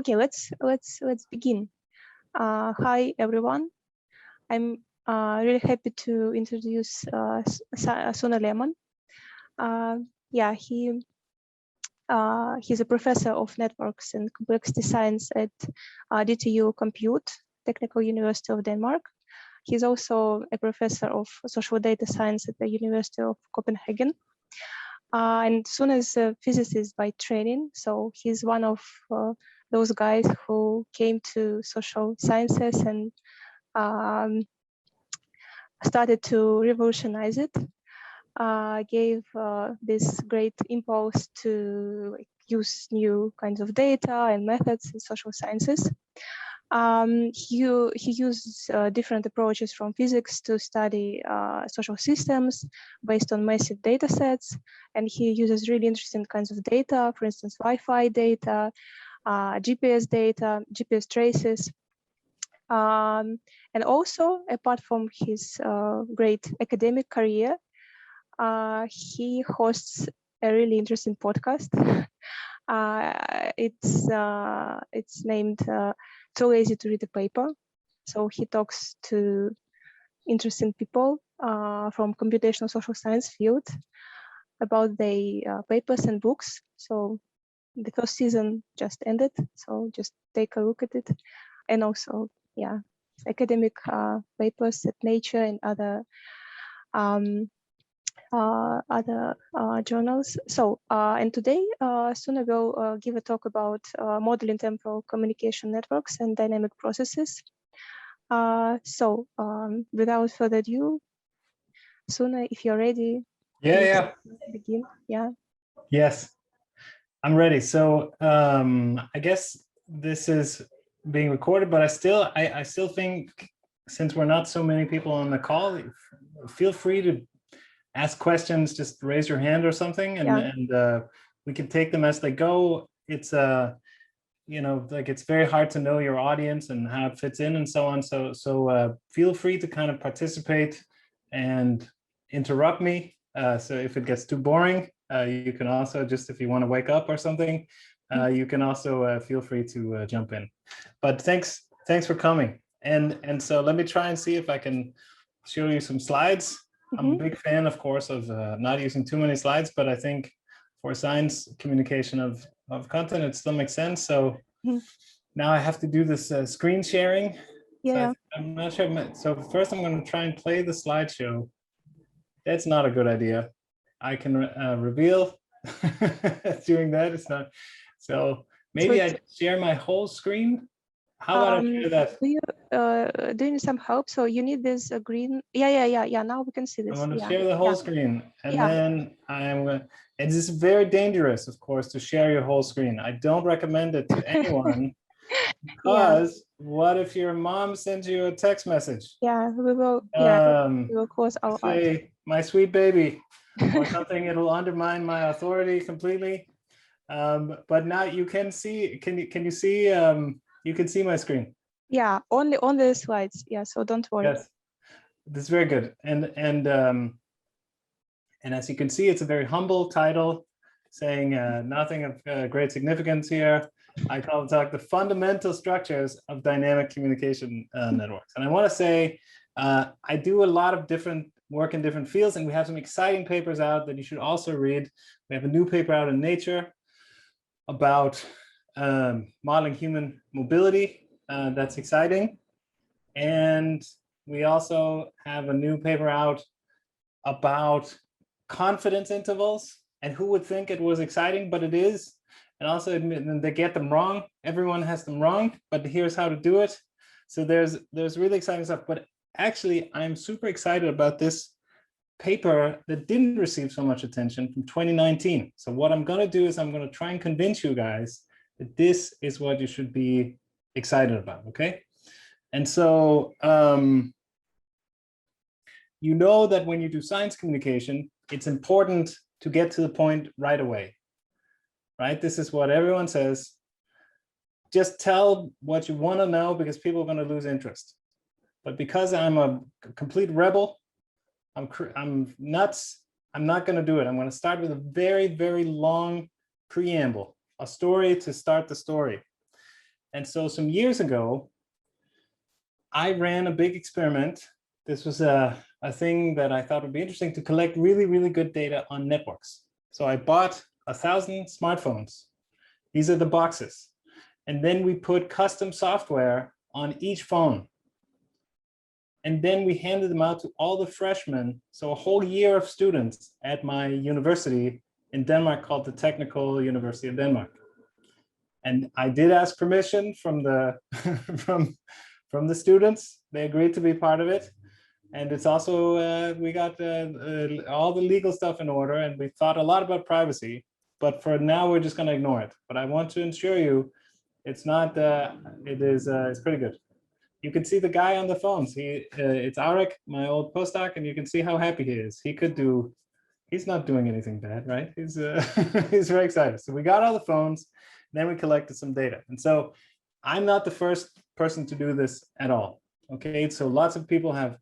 Okay, let's begin. Hi everyone. I'm really happy to introduce Sune Lehmann. Yeah, he's a professor of networks and complexity science at DTU Compute, Technical University of Denmark. He's also a professor of social data science at the University of Copenhagen. And Sune is a physicist by training, so he's one of those guys who came to social sciences and started to revolutionize it, gave this great impulse to use new kinds of data and methods in social sciences. He uses different approaches from physics to study social systems based on massive data sets. And he uses really interesting kinds of data, for instance, Wi-Fi data, GPS data, GPS traces. And also, apart from his great academic career, he hosts a really interesting podcast. It's named Too Lazy to Read a Paper. So he talks to interesting people from computational social science field about their papers and books. So the first season just ended, so just take a look at it. And also, yeah, academic papers at Nature and other journals. So, and today, Sune will give a talk about modeling temporal communication networks and dynamic processes. So, without further ado, Sune, if you're ready, yeah, begin. Yeah. Yes, I'm ready. So I guess this is being recorded, but I still think, since we're not so many people on the call, feel free to ask questions. Just raise your hand or something, and we can take them as they go. It's like it's very hard to know your audience and how it fits in and so on. So feel free to kind of participate and interrupt me. So if it gets too boring, you can also, just if you want to wake up or something, you can also feel free to jump in. But thanks for coming. And so let me try and see if I can show you some slides. I'm a big fan, of course, of not using too many slides, but I think for science communication of content, it still makes sense. So now I have to do this screen sharing. Yeah. So I'm not sure. So first I'm going to try and play the slideshow. That's not a good idea. I can reveal doing that. It's not. So maybe I share my whole screen. How about I share that? Do you need some help? So you need this green. Yeah. Now we can see this. I'm going to share the whole screen, and then I'm going to. It is very dangerous, of course, to share your whole screen. I don't recommend it to anyone. Because what if your mom sends you a text message? Yeah, we will. Yeah, we will close our say, my sweet baby, or something. It'll undermine my authority completely. But now you can see. Can you see? You can see my screen. Yeah, only on the slides. Yeah, so don't worry. Yes, this is very good. And as you can see, it's a very humble title, saying nothing of great significance here. I call the talk the fundamental structures of dynamic communication networks. And I want to say I do a lot of different work in different fields, and we have some exciting papers out that you should also read. We have a new paper out in Nature about modeling human mobility. That's exciting. And we also have a new paper out about confidence intervals, and who would think it was exciting, but it is. And also they get them wrong. Everyone has them wrong, but here's how to do it. So there's really exciting stuff. But actually, I'm super excited about this paper that didn't receive so much attention from 2019. So what I'm going to do is I'm going to try and convince you guys that this is what you should be excited about, okay? And so you know that when you do science communication, it's important to get to the point right away. Right? This is what everyone says. Just tell what you want to know, because people are going to lose interest. But because I'm a complete rebel, I'm nuts, I'm not going to do it. I'm going to start with a very, very long preamble, a story to start the story. And so some years ago, I ran a big experiment. This was a thing that I thought would be interesting to collect really, really good data on networks. So I bought 1,000 smartphones. These are the boxes. And then we put custom software on each phone. And then we handed them out to all the freshmen. So a whole year of students at my university in Denmark called the Technical University of Denmark. And I did ask permission from the from the students. They agreed to be part of it. And it's also, we got all the legal stuff in order, and we thought a lot about privacy, but for now, we're just gonna ignore it. But I want to assure you, it's not, it's pretty good. You can see the guy on the phones. It's Arik, my old postdoc, and you can see how happy he is. He's not doing anything bad, right? He's he's very excited. So we got all the phones, then we collected some data. And so I'm not the first person to do this at all. Okay, so lots of people have.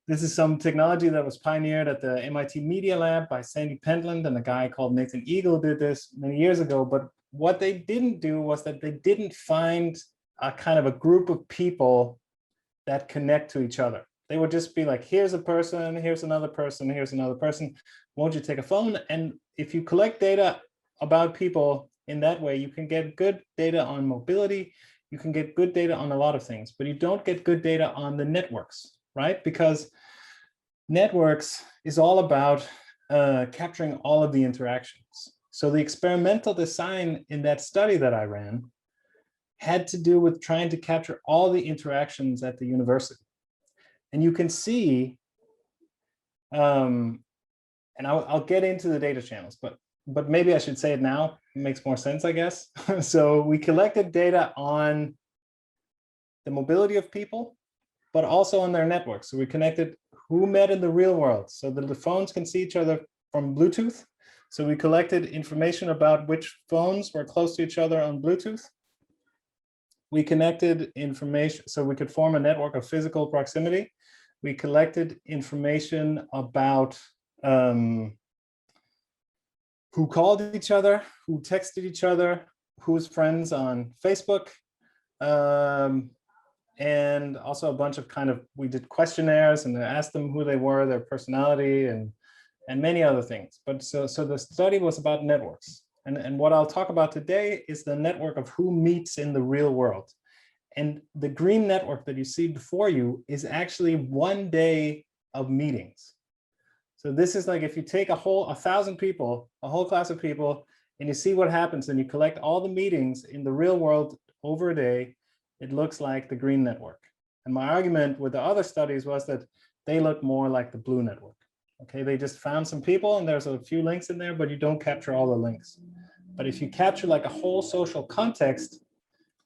This is some technology that was pioneered at the MIT Media Lab by Sandy Pentland, and a guy called Nathan Eagle did this many years ago. But what they didn't do was that they didn't find a kind of a group of people that connect to each other. They would just be like, here's a person, here's another person, here's another person. Won't you take a phone? And if you collect data about people in that way, you can get good data on mobility. You can get good data on a lot of things, but you don't get good data on the networks, right? Because networks is all about capturing all of the interactions. So the experimental design in that study that I ran had to do with trying to capture all the interactions at the university. And you can see, and I'll get into the data channels, but maybe I should say it now. It makes more sense, I guess. So we collected data on the mobility of people, but also on their networks. So we connected who met in the real world so that the phones can see each other from Bluetooth. So we collected information about which phones were close to each other on Bluetooth. We connected information so we could form a network of physical proximity. We collected information about who called each other, who texted each other, who's friends on Facebook, and also a bunch of we did questionnaires and asked them who they were, their personality, and many other things. But so the study was about networks. And what I'll talk about today is the network of who meets in the real world. And the green network that you see before you is actually 1 day of meetings. So this is like if you take 1,000 people, a whole class of people, and you see what happens and you collect all the meetings in the real world over a day, it looks like the green network. And my argument with the other studies was that they look more like the blue network. Okay, they just found some people and there's a few links in there, but you don't capture all the links. But if you capture like a whole social context,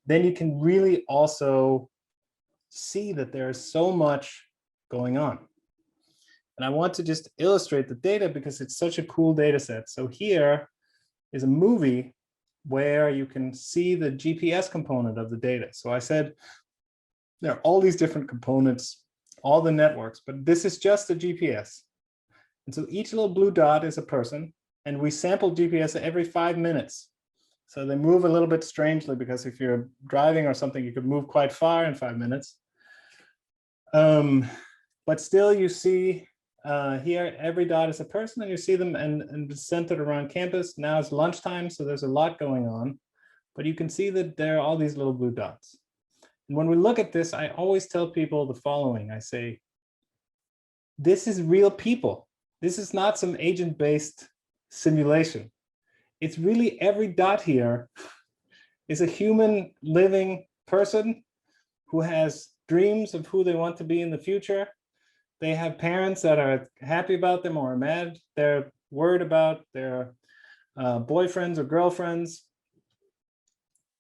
then you can really also see that there's so much going on. And I want to just illustrate the data because it's such a cool data set. So here is a movie where you can see the GPS component of the data. So I said there are all these different components, all the networks, but this is just the GPS. And so each little blue dot is a person, and we sample GPS every 5 minutes. So they move a little bit strangely because if you're driving or something, you could move quite far in 5 minutes. But still you see here, every dot is a person, and you see them and centered around campus. Now it's lunchtime, so there's a lot going on, but you can see that there are all these little blue dots. And when we look at this, I always tell people the following. I say, this is real people. This is not some agent-based simulation. It's really every dot here is a human living person who has dreams of who they want to be in the future. They have parents that are happy about them or mad. They're worried about their boyfriends or girlfriends.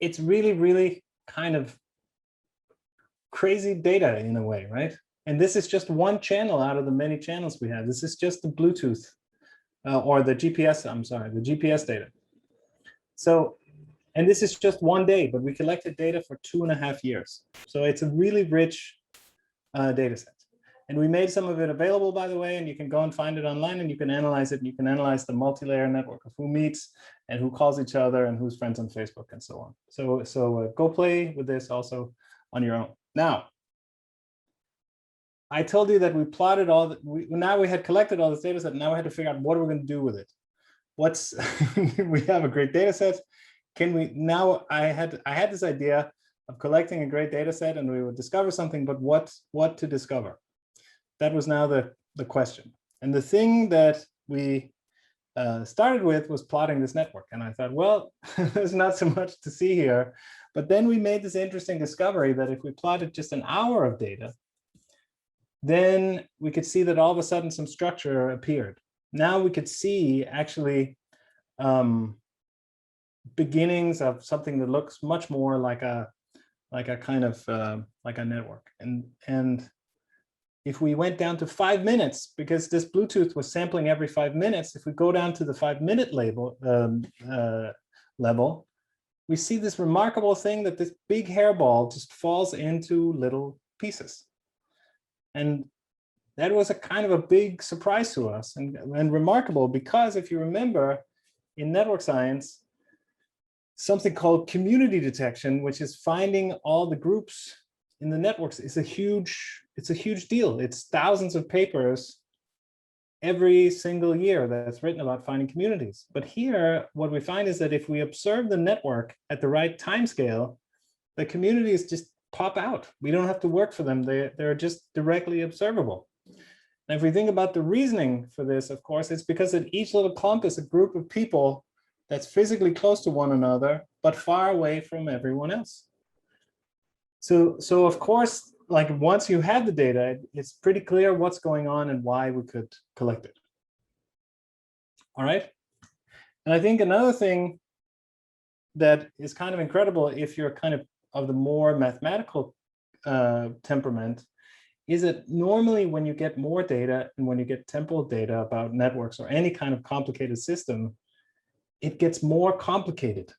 It's really, really kind of crazy data in a way, right? And this is just one channel out of the many channels we have. This is just the Bluetooth or the GPS, I'm sorry, the GPS data. So, and this is just 1 day, but we collected data for 2.5 years. So it's a really rich data set. And we made some of it available, by the way, and you can go and find it online and you can analyze it. And you can analyze the multi-layer network of who meets and who calls each other and who's friends on Facebook and so on. So go play with this also on your own. Now, I told you that we plotted all, now we had collected all this data set. Now we had to figure out what are we going to do with it. What's, we have a great data set. Can we, now I had this idea of collecting a great data set and we would discover something, but what to discover? That was now the question. And the thing that we started with was plotting this network. And I thought, well, there's not so much to see here. But then we made this interesting discovery that if we plotted just an hour of data, then we could see that all of a sudden some structure appeared. Now we could see actually beginnings of something that looks much more like a kind of like a network. And if we went down to 5 minutes, because this Bluetooth was sampling every 5 minutes, if we go down to the 5-minute level, we see this remarkable thing that this big hairball just falls into little pieces. And that was a kind of a big surprise to us and remarkable, because if you remember in network science, something called community detection, which is finding all the groups in the networks, is a huge deal. It's thousands of papers every single year that's written about finding communities. But here, what we find is that if we observe the network at the right time scale, the communities just pop out. We don't have to work for them. They're just directly observable. And if we think about the reasoning for this, of course, it's because that each little clump is a group of people that's physically close to one another, but far away from everyone else. So of course, like once you have the data, it's pretty clear what's going on and why we could collect it. All right. And I think another thing that is kind of incredible, if you're kind of the more mathematical temperament, is that normally when you get more data and when you get temporal data about networks or any kind of complicated system, it gets more complicated.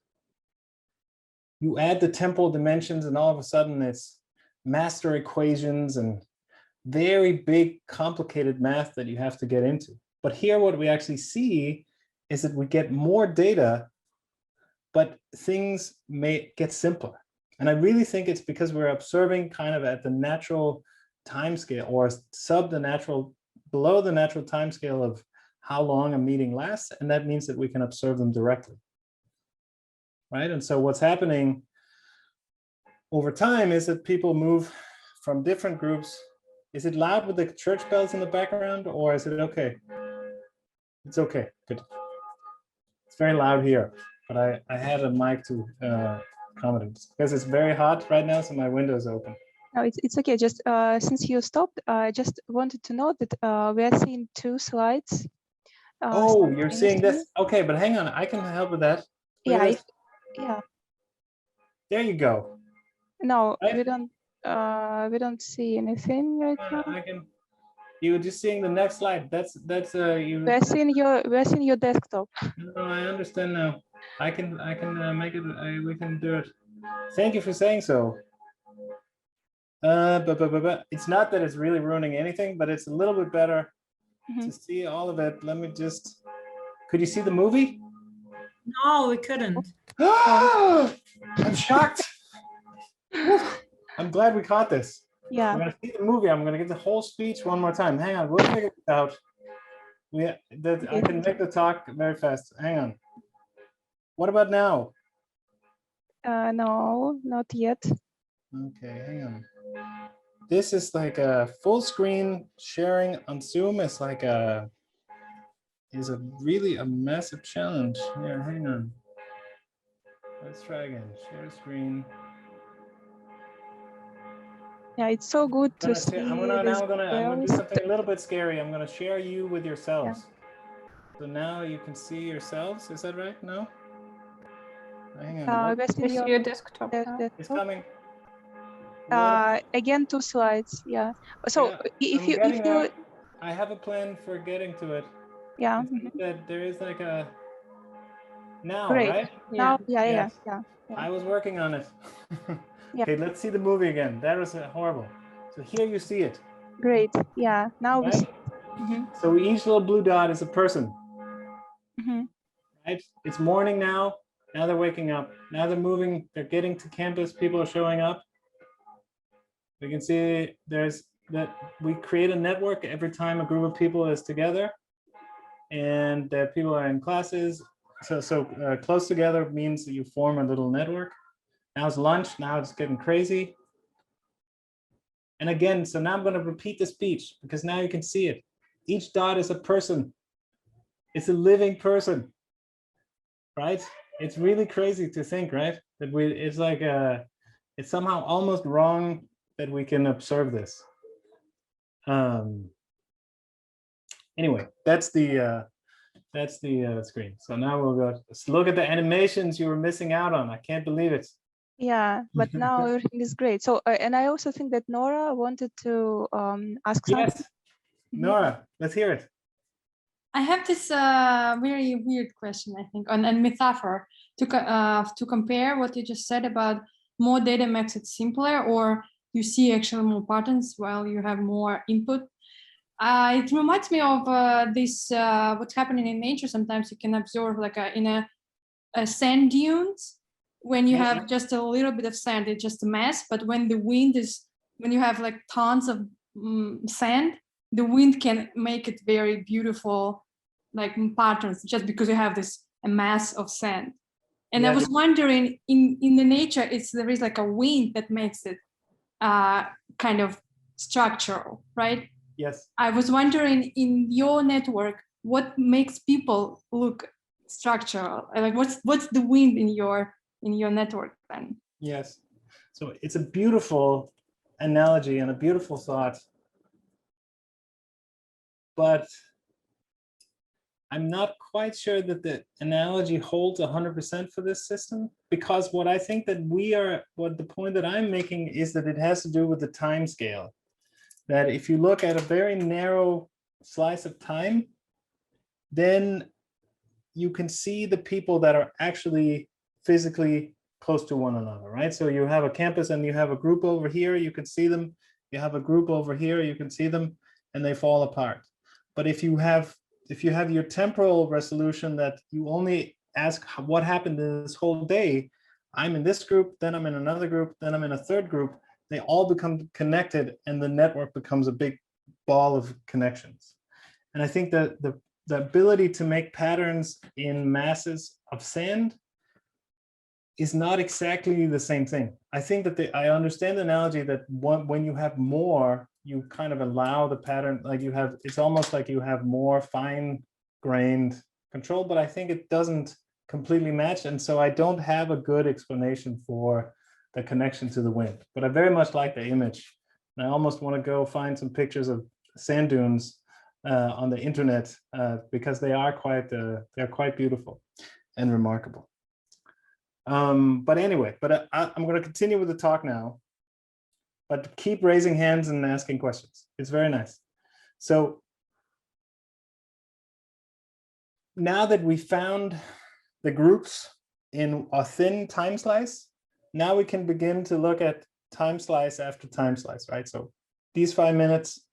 You add the temporal dimensions and all of a sudden it's master equations and very big complicated math that you have to get into. But here what we actually see is that we get more data, but things may get simpler. And I really think it's because we're observing kind of at the natural time scale, or below the natural time scale of how long a meeting lasts, and that means that we can observe them directly. Right? And so what's happening over time is that people move from different groups. Is it loud with the church bells in the background, or is it okay? It's okay, good. It's very loud here, but I had a mic to accommodate, because it's very hot right now, so my window is open. No, it's okay. Just since you stopped, I just wanted to note that we are seeing 2 slides. Oh, you're seeing this? Okay, but hang on, I can help with that. Yeah, yeah. There you go. No, right? we don't see anything right now. I can. You were just seeing the next slide. That's you. We're seeing your desktop. No, I understand now. I can make it. We can do it. Thank you for saying so. But it's not that it's really ruining anything, but it's a little bit better to see all of it. Let me just. Could you see the movie? No, we couldn't. I'm shocked. I'm glad we caught this. Yeah. I'm gonna see the movie. I'm gonna give the whole speech one more time. Hang on, we'll figure it out. I can make the talk very fast. Hang on. What about now? No, not yet. Okay, hang on. This is like a full screen sharing on Zoom. It's like is really a massive challenge. Yeah, hang on. Let's try again. Share screen. Yeah, it's so good to see. I'm gonna do something a little bit scary. I'm gonna share you with yourselves. Yeah. So now you can see yourselves. Is that right? No? Hang on. Your desktop. It's coming. Again, 2 slides. Yeah. So yeah, I have a plan for getting to it. Yeah. That there is like a now, great. Right? Now, yeah. Yes. Yeah. I was working on it. Yeah. Okay, let's see the movie again. That was horrible. So here you see it. Great. Yeah. Now we Right? see. Mhm, So each little blue dot is a person, mhm. right? It's morning now. Now they're waking up. Now they're moving. They're getting to campus. People are showing up. We can see there's that we create a network every time a group of people is together, and that people are in classes. So close together means that you form a little network. Now it's lunch. Now it's getting crazy. And again, so now I'm going to repeat the speech because now you can see it. Each dot is a person. It's a living person, right? It's really crazy to think, right? That it's like it's somehow almost wrong that we can observe this. Anyway, that's the screen. So now we'll go. Let's look at the animations you were missing out on. I can't believe it. Yeah, but now everything is great. So, and I also think that Nora wanted to ask something. Yes, Nora, let's hear it. I have this very weird question, I think, on a metaphor to compare what you just said about more data makes it simpler, or you see actually more patterns while you have more input. It reminds me of this what's happening in nature. Sometimes you can observe like in a sand dunes when you have just a little bit of sand, it's just a mess. But when the wind is, when you have like tons of sand, the wind can make it very beautiful, like patterns, just because you have this a mass of sand. And I was wondering, in the nature, there is like a wind that makes it kind of structural, right? Yes. I was wondering, in your network, what makes people look structural? Like, what's the wind in your network then? Yes. So it's a beautiful analogy and a beautiful thought, but I'm not quite sure that the analogy holds 100% for this system, because what I think that what the point that I'm making is that it has to do with the time scale. That if you look at a very narrow slice of time, then you can see the people that are actually physically close to one another, right? So you have a campus and you have a group over here, you can see them. You have a group over here, you can see them, and they fall apart. But if you have your temporal resolution, that you only ask what happened in this whole day, I'm in this group, then I'm in another group, then I'm in a third group, they all become connected and the network becomes a big ball of connections. And I think that the ability to make patterns in masses of sand is not exactly the same thing. I think that I understand the analogy that when you have more, you kind of allow the pattern, like you have, it's almost like you have more fine-grained control, but I think it doesn't completely match. And so I don't have a good explanation for the connection to the wind, but I very much like the image. And I almost want to go find some pictures of sand dunes on the internet because they're quite beautiful and remarkable. But anyway, I'm going to continue with the talk now, but keep raising hands and asking questions. It's very nice. So now that we found the groups in a thin time slice, now we can begin to look at time slice after time slice, right? So these 5 minutes,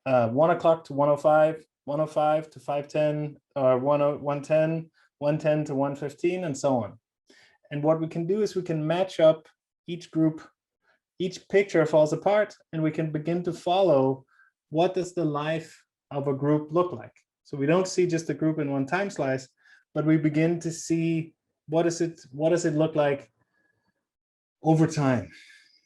1 o'clock to 1:05, 1:05 to 5:10, or 1:10, 1:10 to 1:15, and so on. And what we can do is we can match up each group, each picture falls apart, and we can begin to follow what does the life of a group look like. So we don't see just a group in one time slice, but we begin to see what does it look like over time.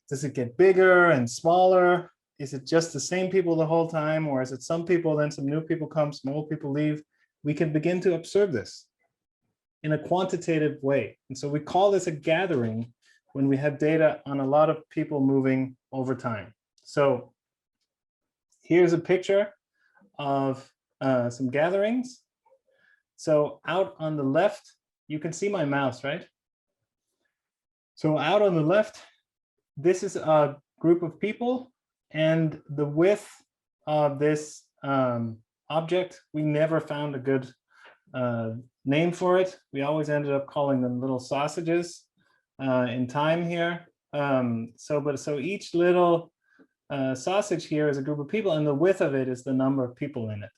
Does it get bigger and smaller? Is it just the same people the whole time, or is it some people, then some new people come, some old people leave? We can begin to observe this in a quantitative way. And so we call this a gathering when we have data on a lot of people moving over time. So here's a picture of some gatherings. So out on the left, you can see my mouse, right? So out on the left, this is a group of people, and the width of this object, we never found a good name for it. We always ended up calling them little sausages in time here. So each little sausage here is a group of people, and the width of it is the number of people in it.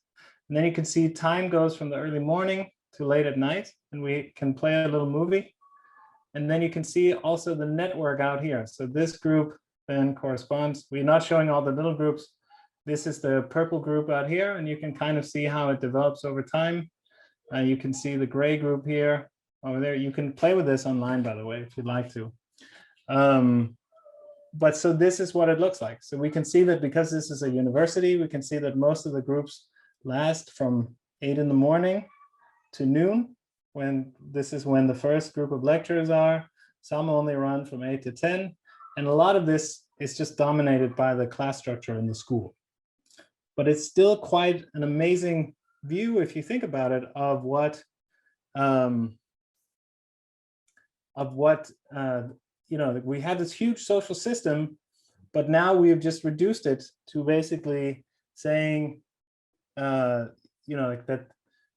And then you can see time goes from the early morning to late at night, and we can play a little movie. And then you can see also the network out here. So this group then corresponds. We're not showing all the little groups. This is the purple group out here, and you can kind of see how it develops over time. You can see the gray group here over there. You can play with this online, by the way, if you'd like to. But so this is what it looks like. So we can see that because this is a university, we can see that most of the groups last from 8 in the morning to noon, when this is when the first group of lectures are. Some only run from 8 to 10. And a lot of this is just dominated by the class structure in the school. But it's still quite an amazing view, if you think about it, of what you know, we have this huge social system, but now we've just reduced it to basically saying, you know, like that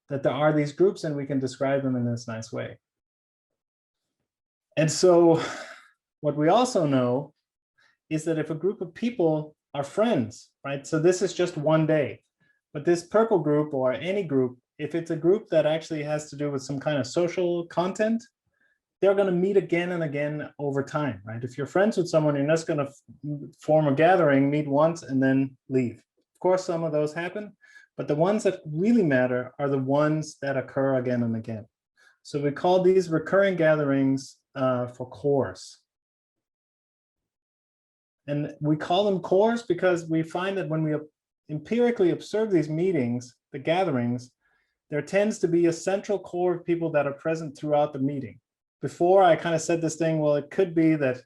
there are these groups and we can describe them in this nice way. And so what we also know is that if a group of people are friends, right? So this is just one day, but this purple group or any group, if it's a group that actually has to do with some kind of social content, they're going to meet again and again over time, right? If you're friends with someone, you're just going to form a gathering, meet once, and then leave. Of course, some of those happen, but the ones that really matter are the ones that occur again and again. So we call these recurring gatherings for cores. And we call them cores because we find that when we empirically observe these meetings, the gatherings, there tends to be a central core of people that are present throughout the meeting. Before I kind of said this thing, well, it could be that,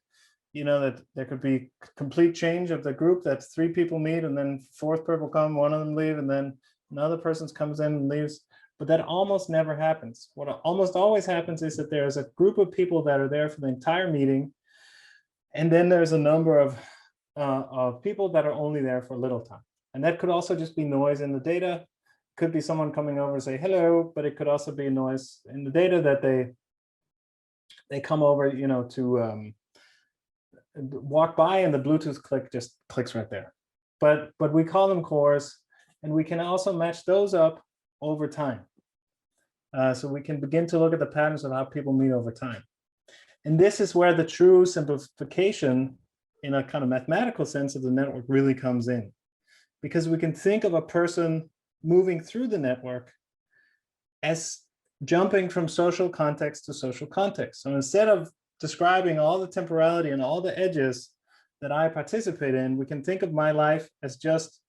you know, that there could be complete change of the group, that 3 people meet and then 4th people come, one of them leave, and then another person comes in and leaves. But that almost never happens. What almost always happens is that there's a group of people that are there for the entire meeting. And then there's a number of people that are only there for a little time. And that could also just be noise in the data. Could be someone coming over and say hello, but it could also be noise in the data that they come over, you know, to walk by, and the Bluetooth click just clicks right there. But we call them cores, and we can also match those up over time. So we can begin to look at the patterns of how people meet over time. And this is where the true simplification in a kind of mathematical sense of the network really comes in, because we can think of a person moving through the network as jumping from social context to social context. So instead of describing all the temporality and all the edges that I participate in, we can think of my life as just,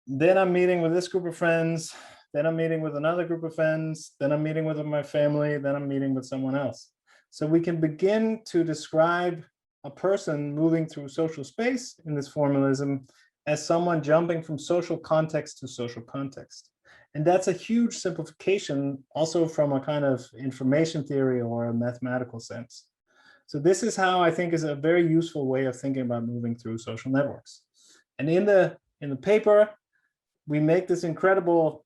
then I'm meeting with this group of friends, then I'm meeting with another group of friends, then I'm meeting with my family, then I'm meeting with someone else. So we can begin to describe a person moving through social space in this formalism as someone jumping from social context to social context. And that's a huge simplification also from a kind of information theory or a mathematical sense. So this is how I think is a very useful way of thinking about moving through social networks. And in the paper, we make this incredible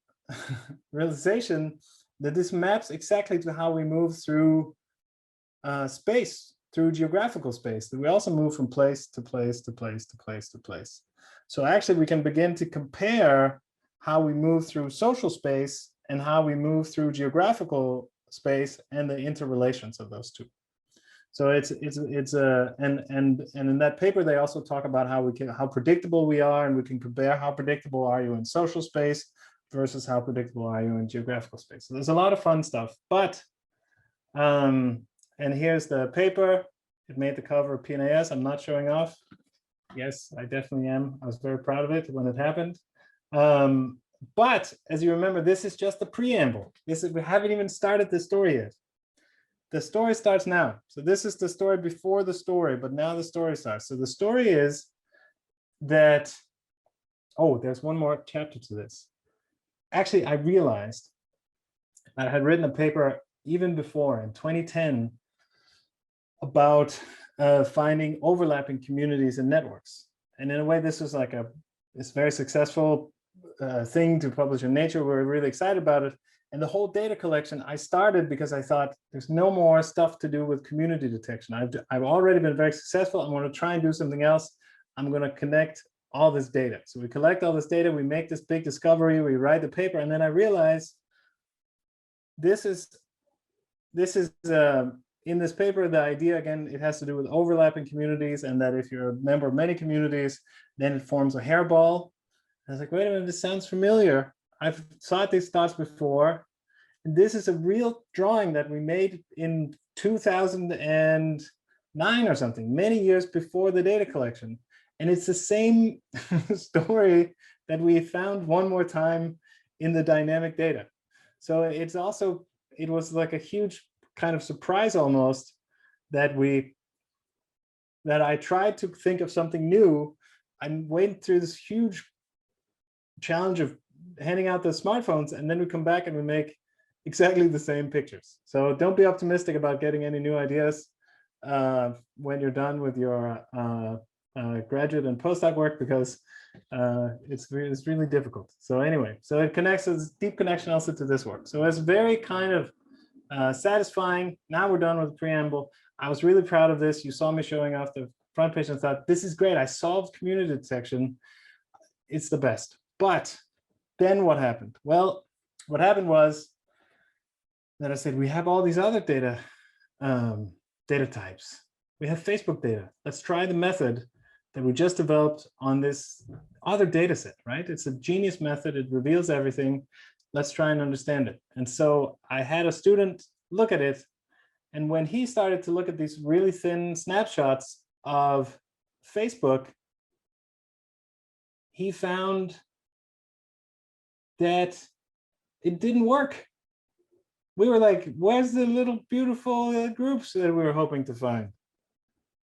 realization that this maps exactly to how we move through space, through geographical space, that we also move from place to place to place to place to place. So actually we can begin to compare how we move through social space and how we move through geographical space and the interrelations of those two. So and in that paper they also talk about how predictable we are, and we can compare how predictable are you in social space versus how predictable are you in geographical space. So there's a lot of fun stuff. But and here's the paper. It made the cover of PNAS. I'm not showing off. Yes, I definitely am. I was very proud of it when it happened. But as you remember, this is just the preamble. We haven't even started the story yet. The story starts now. So this is the story before the story, but now the story starts. So the story is that, oh, there's one more chapter to this. Actually, I realized I had written a paper even before in 2010 about finding overlapping communities and networks. And in a way, this was like this very successful thing to publish in Nature. We were really excited about it. And the whole data collection I started because I thought there's no more stuff to do with community detection. I've already been very successful. I want to try and do something else. I'm going to connect all this data. So we collect all this data, we make this big discovery, we write the paper, and then I realize this is in this paper, the idea, again, it has to do with overlapping communities, and that if you're a member of many communities, then it forms a hairball. I was like, wait a minute, this sounds familiar. I've saw these thoughts before. And this is a real drawing that we made in 2009 or something, many years before the data collection. And it's the same story that we found one more time in the dynamic data. So it's also, it was like a huge kind of surprise almost that I tried to think of something new. I went through this huge challenge of handing out the smartphones, and then we come back and we make exactly the same pictures. So don't be optimistic about getting any new ideas when you're done with your graduate and postdoc work, because it's really difficult. So anyway, so it connects, it's deep connection also to this work. So it's very kind of satisfying. Now we're done with the preamble. I was really proud of this. You saw me showing off the front page and thought, this is great. I solved community detection. It's the best. But then what happened? Well, what happened was that I said, we have all these other data types. We have Facebook data. Let's try the method that we just developed on this other data set, right? It's a genius method. It reveals everything. Let's try and understand it. And so I had a student look at it. And when he started to look at these really thin snapshots of Facebook, he found that it didn't work. We were like, where's the little beautiful groups that we were hoping to find?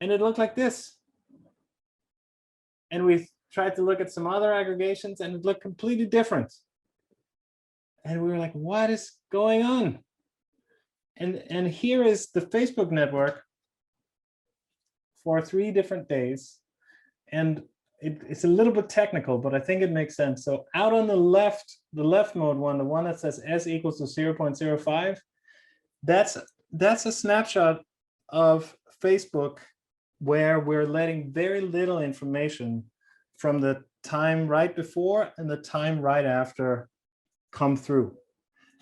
And it looked like this. And we tried to look at some other aggregations and it looked completely different. And we were like, what is going on? And here is the Facebook network for 3 different days. And it's a little bit technical, but I think it makes sense. So out on the left mode one, the one that says S equals to 0.05, that's a snapshot of Facebook where we're letting very little information from the time right before and the time right after come through.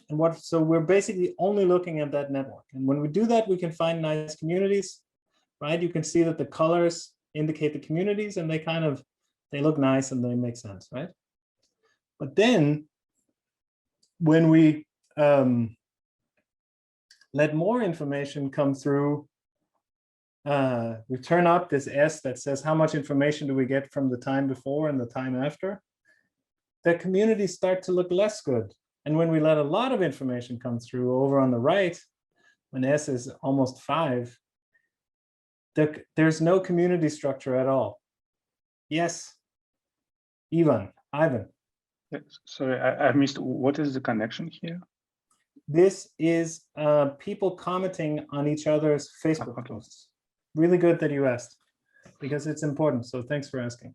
And so we're basically only looking at that network. And when we do that, we can find nice communities, right? You can see that the colors indicate the communities and they look nice and they make sense, right? But then when we let more information come through, we turn up this S that says how much information do we get from the time before and the time after, the communities start to look less good. And when we let a lot of information come through over on the right, when S is almost 5, there's no community structure at all. Yes, Ivan. Yes, sorry, I missed. What is the connection here? This is people commenting on each other's Facebook posts. Really good that you asked, because it's important. So thanks for asking.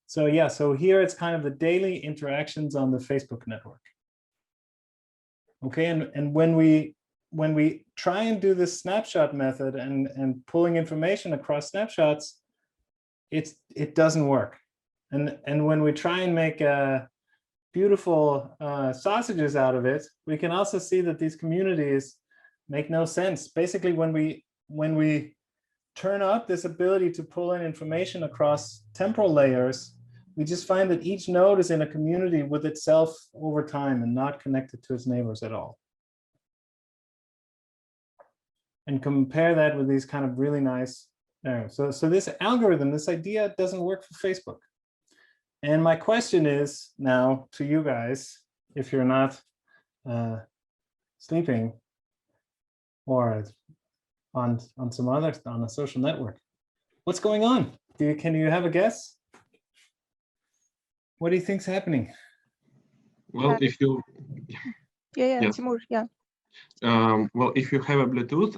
So yeah, so here it's kind of the daily interactions on the Facebook network. Okay, and when we try and do this snapshot method and pulling information across snapshots, it doesn't work. And when we try and make beautiful sausages out of it, we can also see that these communities make no sense. Basically, when we turn up this ability to pull in information across temporal layers, we just find that each node is in a community with itself over time and not connected to its neighbors at all. And compare that with these kind of really nice areas. So this algorithm, this idea doesn't work for Facebook. And my question is now to you guys, if you're not sleeping or on some other, on a social network, what's going on? Can you have a guess? What do you think's happening? Well, if you Yeah, Yes. Timur, yeah. well, if you have a Bluetooth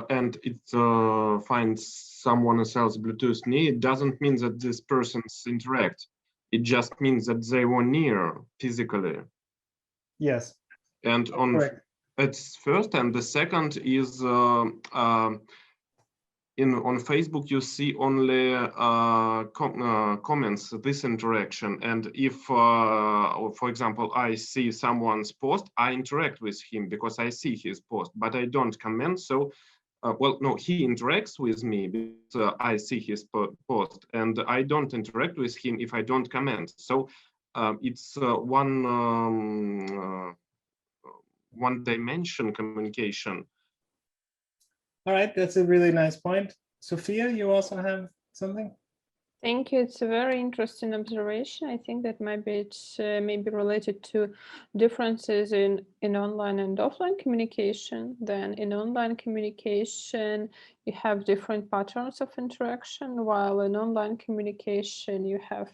and it finds someone else's Bluetooth need, it doesn't mean that this person's interact. It just means that they were near physically. Yes. And on Correct. it's first, and the second is on Facebook, you see only comments, this interaction. And if, for example, I see someone's post, I interact with him because I see his post, but I don't comment. So, well, no, he interacts with me because I see his post, and I don't interact with him if I don't comment. So it's one dimension communication. All right, that's a really nice point. Sophia, you also have something? Thank you. It's a very interesting observation. I think that maybe it's maybe related to differences in online and offline communication. Then in online communication, you have different patterns of interaction, while in online communication, you have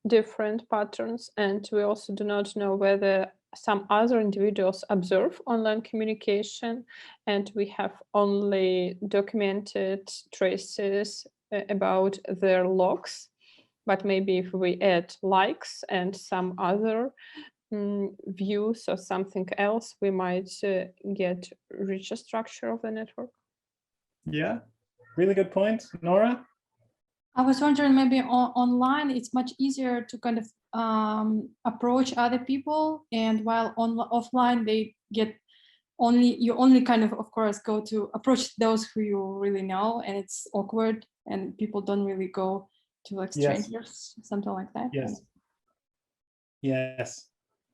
different patterns. And we also do not know whether some other individuals observe online communication, and we have only documented traces about their logs. But maybe if we add likes and some other views or something else, we might get richer structure of the network. Yeah, really good point. Nora? I was wondering, maybe online it's much easier to kind of approach other people, and while offline they get you only kind of course go to approach those who you really know, and it's awkward and people don't really go to like strangers, something like that. Yes. Yes.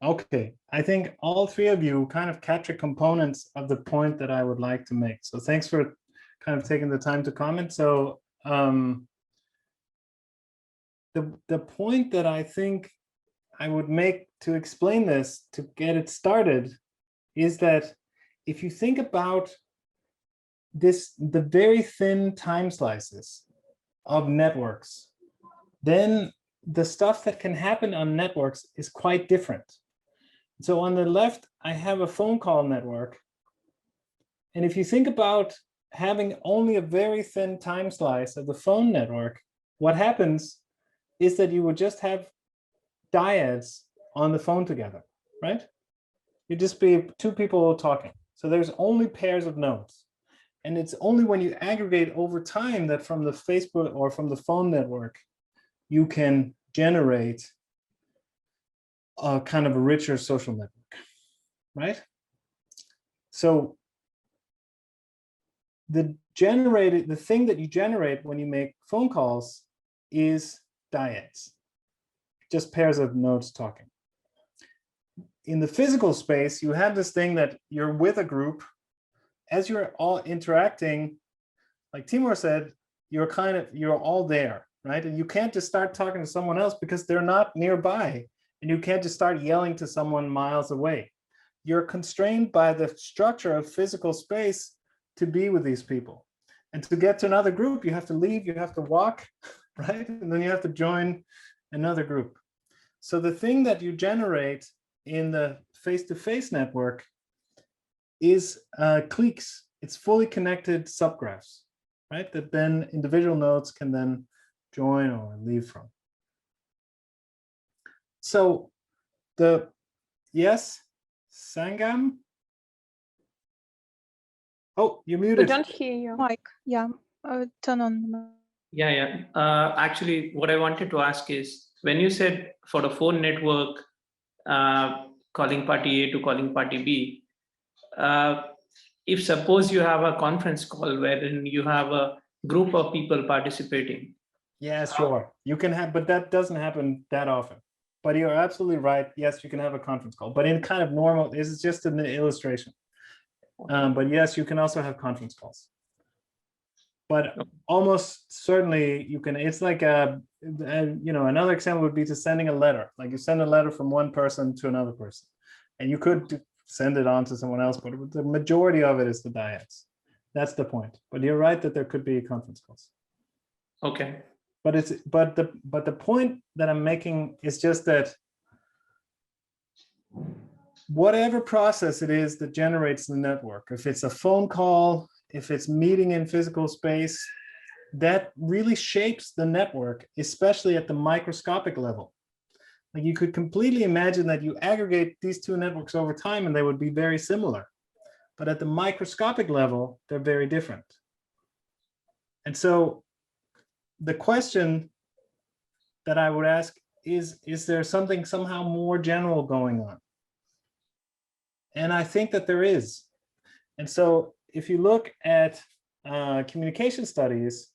Okay. I think all three of you kind of capture components of the point that I would like to make. So thanks for kind of taking the time to comment. So the point that I think I would make to explain this, to get it started, is that if you think about this, the very thin time slices of networks, then the stuff that can happen on networks is quite different. So on the left, I have a phone call network. And if you think about having only a very thin time slice of the phone network, what happens is that you would just have dyads on the phone together, right? You'd just be two people talking. So there's only pairs of nodes. And it's only when you aggregate over time that from the Facebook or from the phone network, you can generate a kind of a richer social network, right? So the thing that you generate when you make phone calls is dyads, just pairs of nodes talking. In the physical space, you have this thing that you're with a group. As you're all interacting, like Timur said, you're all there, right? And you can't just start talking to someone else because they're not nearby. And you can't just start yelling to someone miles away. You're constrained by the structure of physical space to be with these people. And to get to another group, you have to leave, you have to walk, right? And then you have to join another group. So the thing that you generate in the face-to-face network is cliques. It's fully connected subgraphs, right? That then individual nodes can then join or leave from. So yes, Sangam? Oh, you're muted. We don't hear you. Mike, yeah, turn on. Yeah. Actually, what I wanted to ask is, when you said for the phone network, calling party A to calling party B, if suppose you have a conference call wherein you have a group of people participating. Yeah, sure. You can have, but that doesn't happen that often. But you're absolutely right. Yes, you can have a conference call, but in kind of normal, this is just an illustration. But yes, you can also have conference calls. But almost certainly you can, it's like another example would be to sending a letter. Like you send a letter from one person to another person. And you could send it on to someone else, but the majority of it is the dyads. That's the point. But you're right that there could be conference calls. Okay. But the point that I'm making is just that whatever process it is that generates the network, if it's a phone call, if it's meeting in physical space, that really shapes the network, especially at the microscopic level. Like you could completely imagine that you aggregate these two networks over time and they would be very similar. But at the microscopic level, they're very different. And so the question that I would ask is there something somehow more general going on? And I think that there is. And so if you look at communication studies,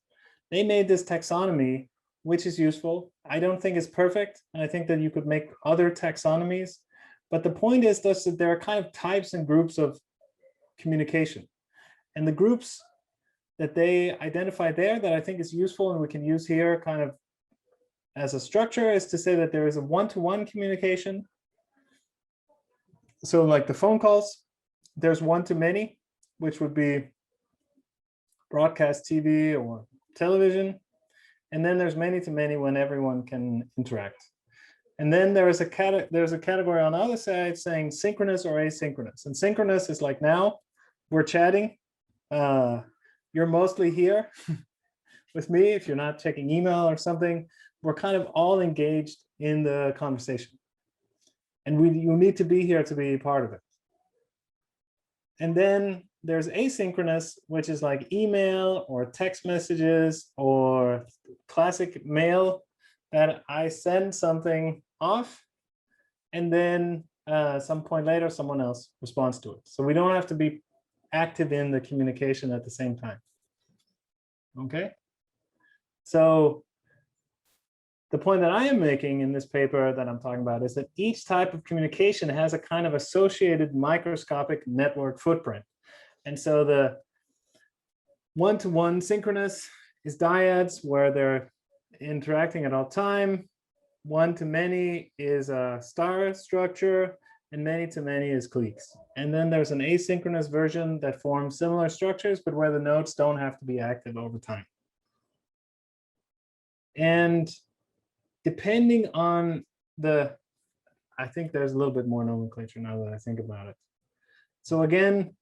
they made this taxonomy, which is useful. I don't think it's perfect. And I think that you could make other taxonomies. But the point is that there are kind of types and groups of communication. And the groups that they identify there that I think is useful and we can use here kind of as a structure is to say that there is a one-to-one communication. So like the phone calls, there's one-to-many, which would be broadcast TV or television. And then there's many-to-many when everyone can interact. And then there's a category on the other side saying synchronous or asynchronous. And synchronous is like now, we're chatting. You're mostly here with me if you're not checking email or something. We're kind of all engaged in the conversation. And you need to be here to be part of it. And then there's asynchronous, which is like email or text messages or classic mail that I send something off and then some point later someone else responds to it. So we don't have to be active in the communication at the same time. Okay. So the point that I am making in this paper that I'm talking about is that each type of communication has a kind of associated microscopic network footprint. And so the one-to-one synchronous is dyads where they're interacting at all time. One-to-many is a star structure, and many-to-many is cliques. And then there's an asynchronous version that forms similar structures, but where the nodes don't have to be active over time. And depending on I think there's a little bit more nomenclature now that I think about it. So again,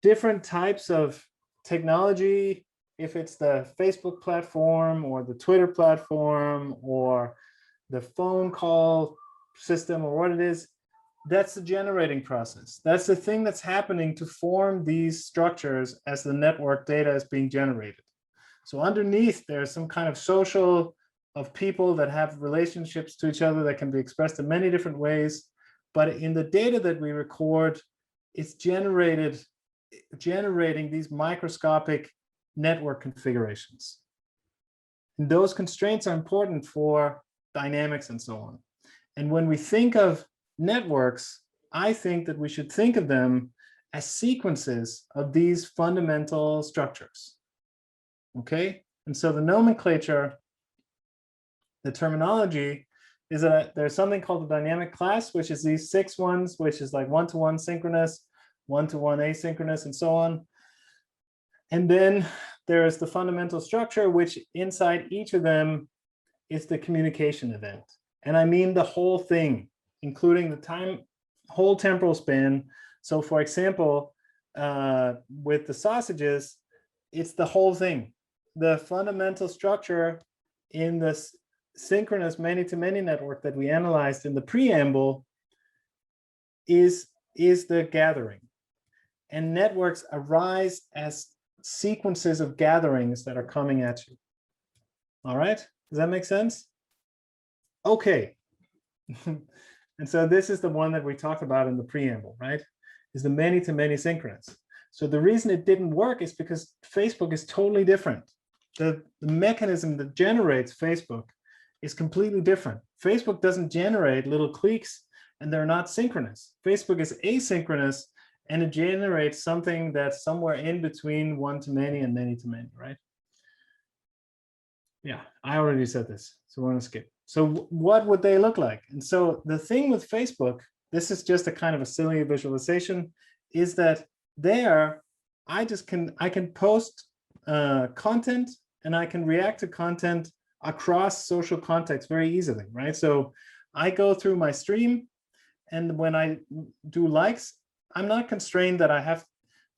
different types of technology, if it's the Facebook platform or the Twitter platform or the phone call system or what it is, that's the generating process. That's the thing that's happening to form these structures as the network data is being generated. So underneath, there's some kind of social of people that have relationships to each other that can be expressed in many different ways. But in the data that we record, it's generating these microscopic network configurations. And those constraints are important for dynamics and so on. And when we think of networks, I think that we should think of them as sequences of these fundamental structures. Okay, and so the nomenclature, the terminology is that there's something called the dynamic class, which is these 6 ones, which is like one-to-one synchronous, one-to-one asynchronous, and so on. And then there is the fundamental structure, which inside each of them is the communication event. And I mean the whole thing, including the whole temporal span. So for example, with the sausages, it's the whole thing. The fundamental structure in this synchronous many-to-many network that we analyzed in the preamble is the gathering. And networks arise as sequences of gatherings that are coming at you. All right, does that make sense? Okay. And so this is the one that we talked about in the preamble, right? Is the many-to-many synchronous. So the reason it didn't work is because Facebook is totally different. The mechanism that generates Facebook is completely different. Facebook doesn't generate little cliques and they're not synchronous. Facebook is asynchronous and it generates something that's somewhere in between one-to-many and many-to-many, right? Yeah, I already said this, so we're gonna skip. So what would they look like? And so the thing with Facebook, this is just a kind of a silly visualization, is that there I can post content and I can react to content across social contexts very easily, right? So I go through my stream and when I do likes, I'm not constrained that I have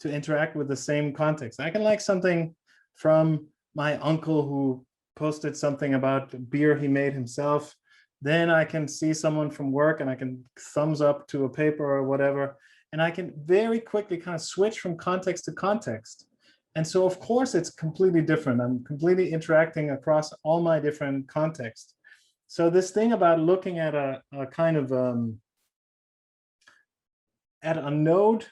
to interact with the same context. I can like something from my uncle who posted something about beer he made himself. Then I can see someone from work and I can thumbs up to a paper or whatever. And I can very quickly kind of switch from context to context. And so of course it's completely different. I'm completely interacting across all my different contexts. So this thing about looking at a kind of at a node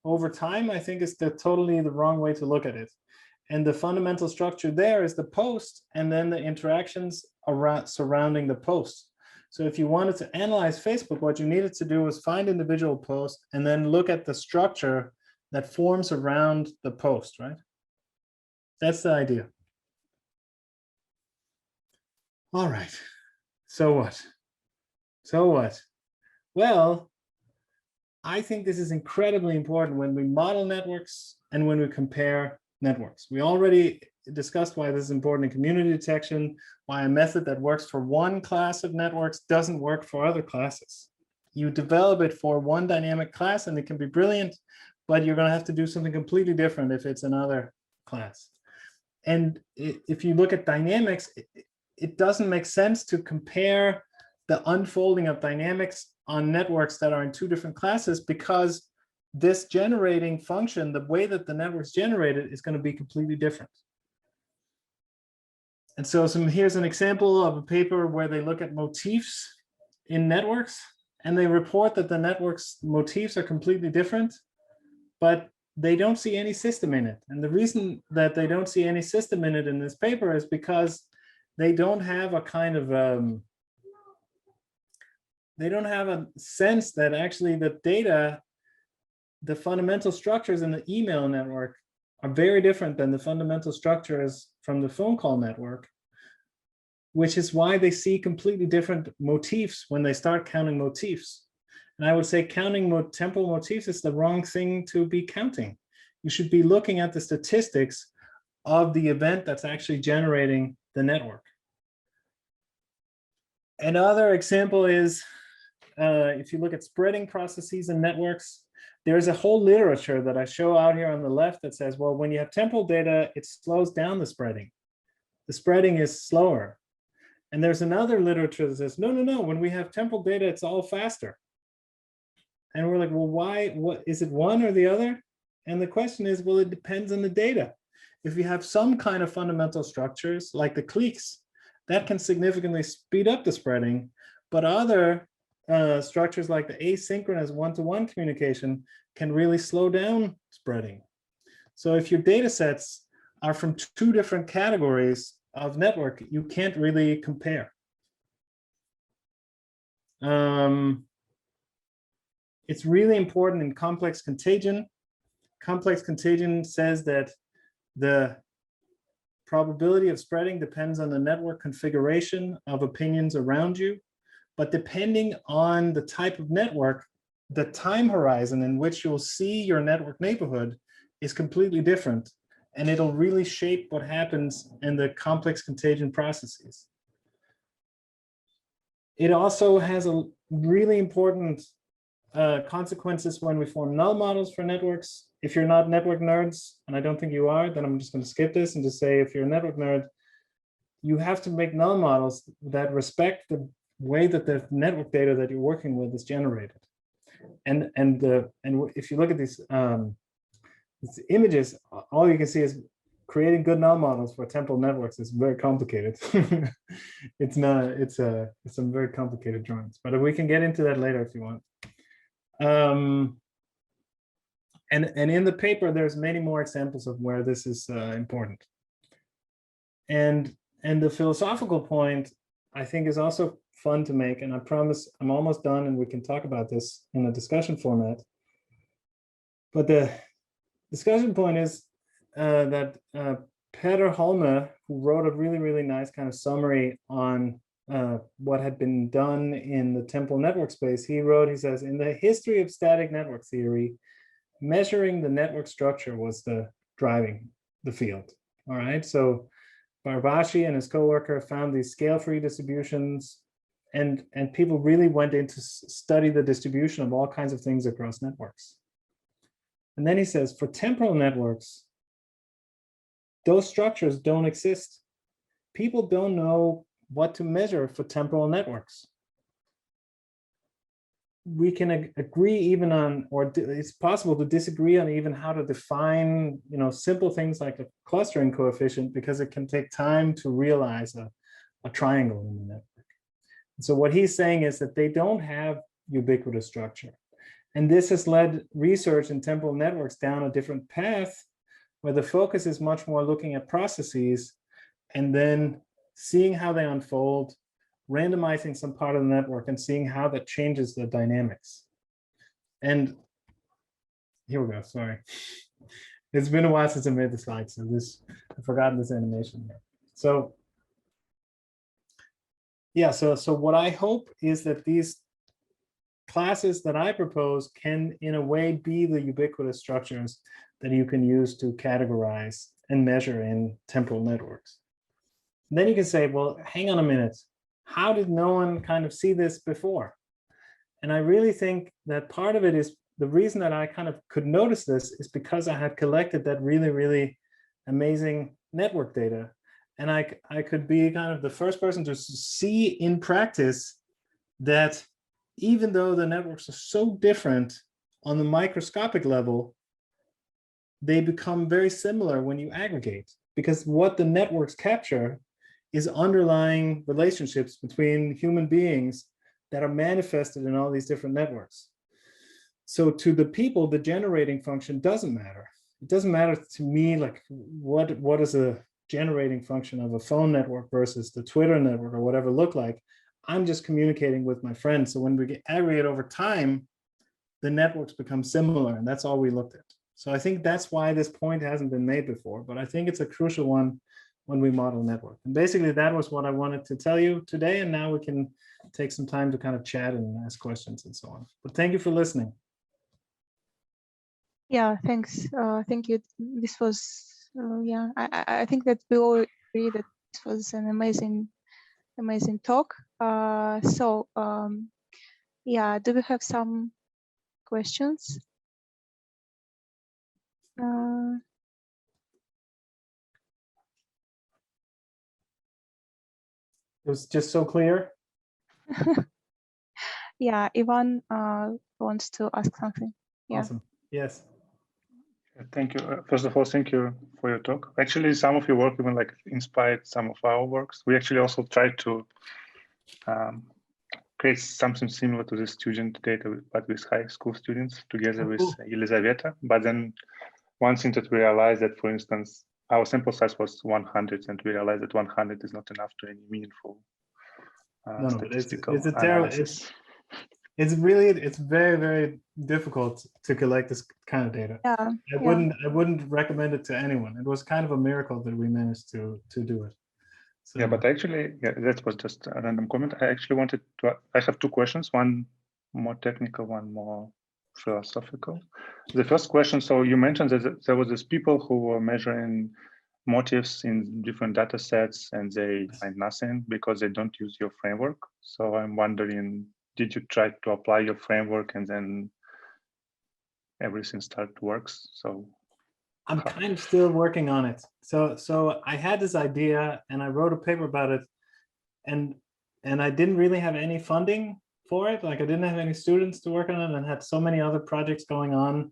over time, I think is totally the wrong way to look at it. And the fundamental structure there is the post and then the interactions around surrounding the post. So if you wanted to analyze Facebook, what you needed to do was find individual posts and then look at the structure that forms around the post, right? That's the idea. All right. So what? So what? Well, I think this is incredibly important when we model networks and when we compare networks. We already discussed why this is important in community detection, why a method that works for one class of networks doesn't work for other classes. You develop it for one dynamic class and it can be brilliant, but you're going to have to do something completely different if it's another class. And if you look at dynamics, it doesn't make sense to compare the unfolding of dynamics on networks that are in two different classes, because this generating function, the way that the network's generated, is going to be completely different. And so here's an example of a paper where they look at motifs in networks, and they report that the network's motifs are completely different, but they don't see any system in it. And the reason that they don't see any system in it in this paper is because they don't have a kind of they don't have a sense that actually the data, the fundamental structures in the email network are very different than the fundamental structures from the phone call network, which is why they see completely different motifs when they start counting motifs. And I would say counting temporal motifs is the wrong thing to be counting. You should be looking at the statistics of the event that's actually generating the network. Another example is, if you look at spreading processes in networks, there's a whole literature that I show out here on the left that says, well, when you have temporal data, it slows down the spreading. The spreading is slower. And there's another literature that says, no, no, no, when we have temporal data, it's all faster. And we're like, well, why? What is it, one or the other? And the question is, well, it depends on the data. If you have some kind of fundamental structures like the cliques, that can significantly speed up the spreading, but other structures like the asynchronous one-to-one communication can really slow down spreading. So if your data sets are from two different categories of network, you can't really compare. It's really important in complex contagion. Complex contagion says that the probability of spreading depends on the network configuration of opinions around you. But depending on the type of network, the time horizon in which you'll see your network neighborhood is completely different. And it'll really shape what happens in the complex contagion processes. It also has a really important consequences when we form null models for networks. If you're not network nerds, and I don't think you are, then I'm just going to skip this and just say, if you're a network nerd, you have to make null models that respect the way that the network data that you're working with is generated. And if you look at these images, all you can see is creating good null models for temporal networks is very complicated. It's some very complicated drawings, but we can get into that later if you want. And in the paper, there's many more examples of where this is important. And the philosophical point, I think, is also fun to make. And I promise I'm almost done and we can talk about this in a discussion format. But the discussion point is that Peter Holme, who wrote a really, really nice kind of summary on what had been done in the temporal network space, he says, in the history of static network theory, measuring the network structure was driving the field. All right, so Barbashi and his coworker found these scale-free distributions, and people really went in to study the distribution of all kinds of things across networks. And then he says, for temporal networks, those structures don't exist. People don't know what to measure for temporal networks. we can agree even on, or it's possible to disagree on even how to define, simple things like a clustering coefficient, because it can take time to realize a triangle in the network. And so what he's saying is that they don't have ubiquitous structure. And this has led research in temporal networks down a different path, where the focus is much more looking at processes and then seeing how they unfold, randomizing some part of the network and seeing how that changes the dynamics. And here we go, sorry. It's been a while since I made the slide, so I've forgotten this animation here. So yeah, so what I hope is that these classes that I propose can in a way be the ubiquitous structures that you can use to categorize and measure in temporal networks. And then you can say, well, hang on a minute. How did no one kind of see this before? And I really think that part of it is the reason that I kind of could notice this is because I had collected that really, really amazing network data. And I could be kind of the first person to see in practice that even though the networks are so different on the microscopic level, they become very similar when you aggregate, because what the networks capture is underlying relationships between human beings that are manifested in all these different networks. So to the people, the generating function doesn't matter. It doesn't matter to me, like what is a generating function of a phone network versus the Twitter network or whatever look like. I'm just communicating with my friends. So when we aggregate over time, the networks become similar, and that's all we looked at. So I think that's why this point hasn't been made before, but I think it's a crucial one when we model network. And basically that was what I wanted to tell you today, and now we can take some time to kind of chat and ask questions and so on. But thank you for listening. Yeah, thanks. Thank you. This was, yeah, I think that we all agree that this was an amazing talk. Yeah, do we have some questions? It was just so clear. Yeah, Ivan wants to ask something. Yeah. Awesome. Yes. Thank you. First of all, thank you for your talk. Actually, some of your work even like inspired some of our works. We actually also tried to create something similar to the student data, but with high school students together with Elizaveta. But then one thing that we realized that, for instance, our sample size was 100, and we realized that 100 is not enough to any meaningful statistical analysis. It's very, very difficult to collect this kind of data. Yeah, I wouldn't recommend it to anyone. It was kind of a miracle that we managed to do it. So. Yeah, but actually, yeah, that was just a random comment. I actually wanted to, I have two questions, one more technical, one more philosophical. The first question, so you mentioned that there was these people who were measuring motifs in different data sets and they find nothing because they don't use your framework. So I'm wondering, did you try to apply your framework and then everything started to work? So I'm kind of still working on it. So I had this idea and I wrote a paper about it, and I didn't really have any funding for it. Like I didn't have any students to work on it and had so many other projects going on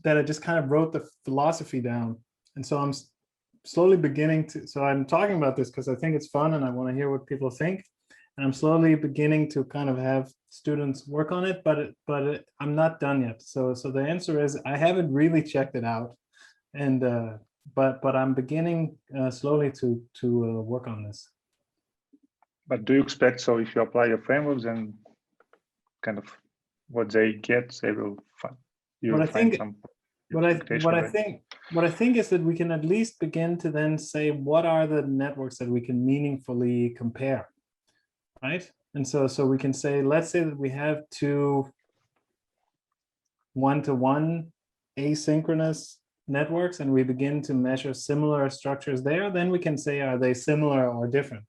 that I just kind of wrote the philosophy down. And so I'm slowly beginning to, so I'm talking about this because I think it's fun and I want to hear what people think. And I'm slowly beginning to kind of have students work on it, but I'm not done yet. So the answer is I haven't really checked it out, and but I'm beginning slowly to work on this. But do you expect, so if you apply your framework, then kind of what they get, they will find. What I think is that we can at least begin to then say what are the networks that we can meaningfully compare. Right, and so we can say, let's say that we have two one-to-one asynchronous networks, and we begin to measure similar structures there. Then we can say, are they similar or different?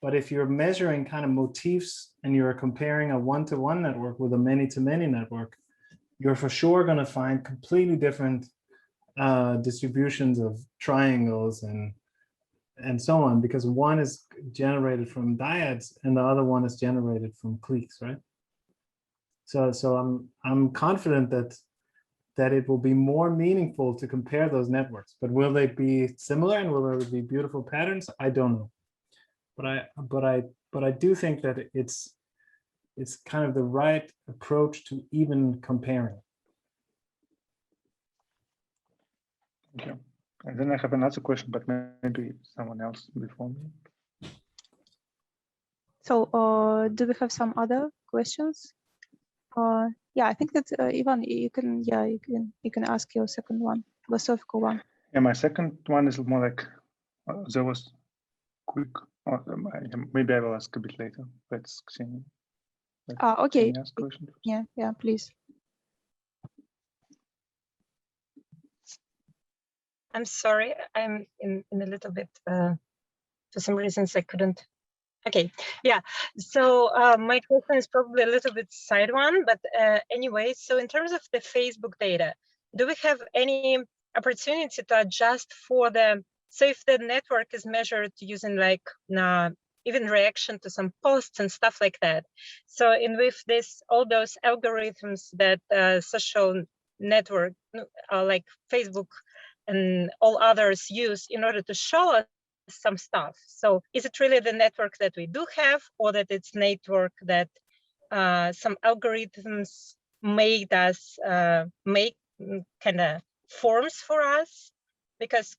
But if you're measuring kind of motifs and you're comparing a one-to-one network with a many-to-many network, you're for sure going to find completely different distributions of triangles and so on, because one is generated from dyads and the other one is generated from cliques, right? So I'm confident that it will be more meaningful to compare those networks. But will they be similar and will there be beautiful patterns? I don't know. But I do think that it's kind of the right approach to even comparing. Thank you. And then I have another question, but maybe someone else before me. So do we have some other questions? Yeah, I think that Ivan, you can ask your second one, philosophical one. Yeah, my second one is more like there was quick. Maybe I will ask a bit later. Let's see. Okay. Ask question first. Yeah, please. I'm sorry, I'm in a little bit, for some reasons I couldn't. Okay, yeah, so my question is probably a little bit side one, but anyway, so in terms of the Facebook data, do we have any opportunity to adjust for so if the network is measured using like even reaction to some posts and stuff like that. So with all those algorithms that social network like Facebook and all others use in order to show us some stuff. So is it really the network that we do have, or that it's network that some algorithms made us make kind of forms for us? Because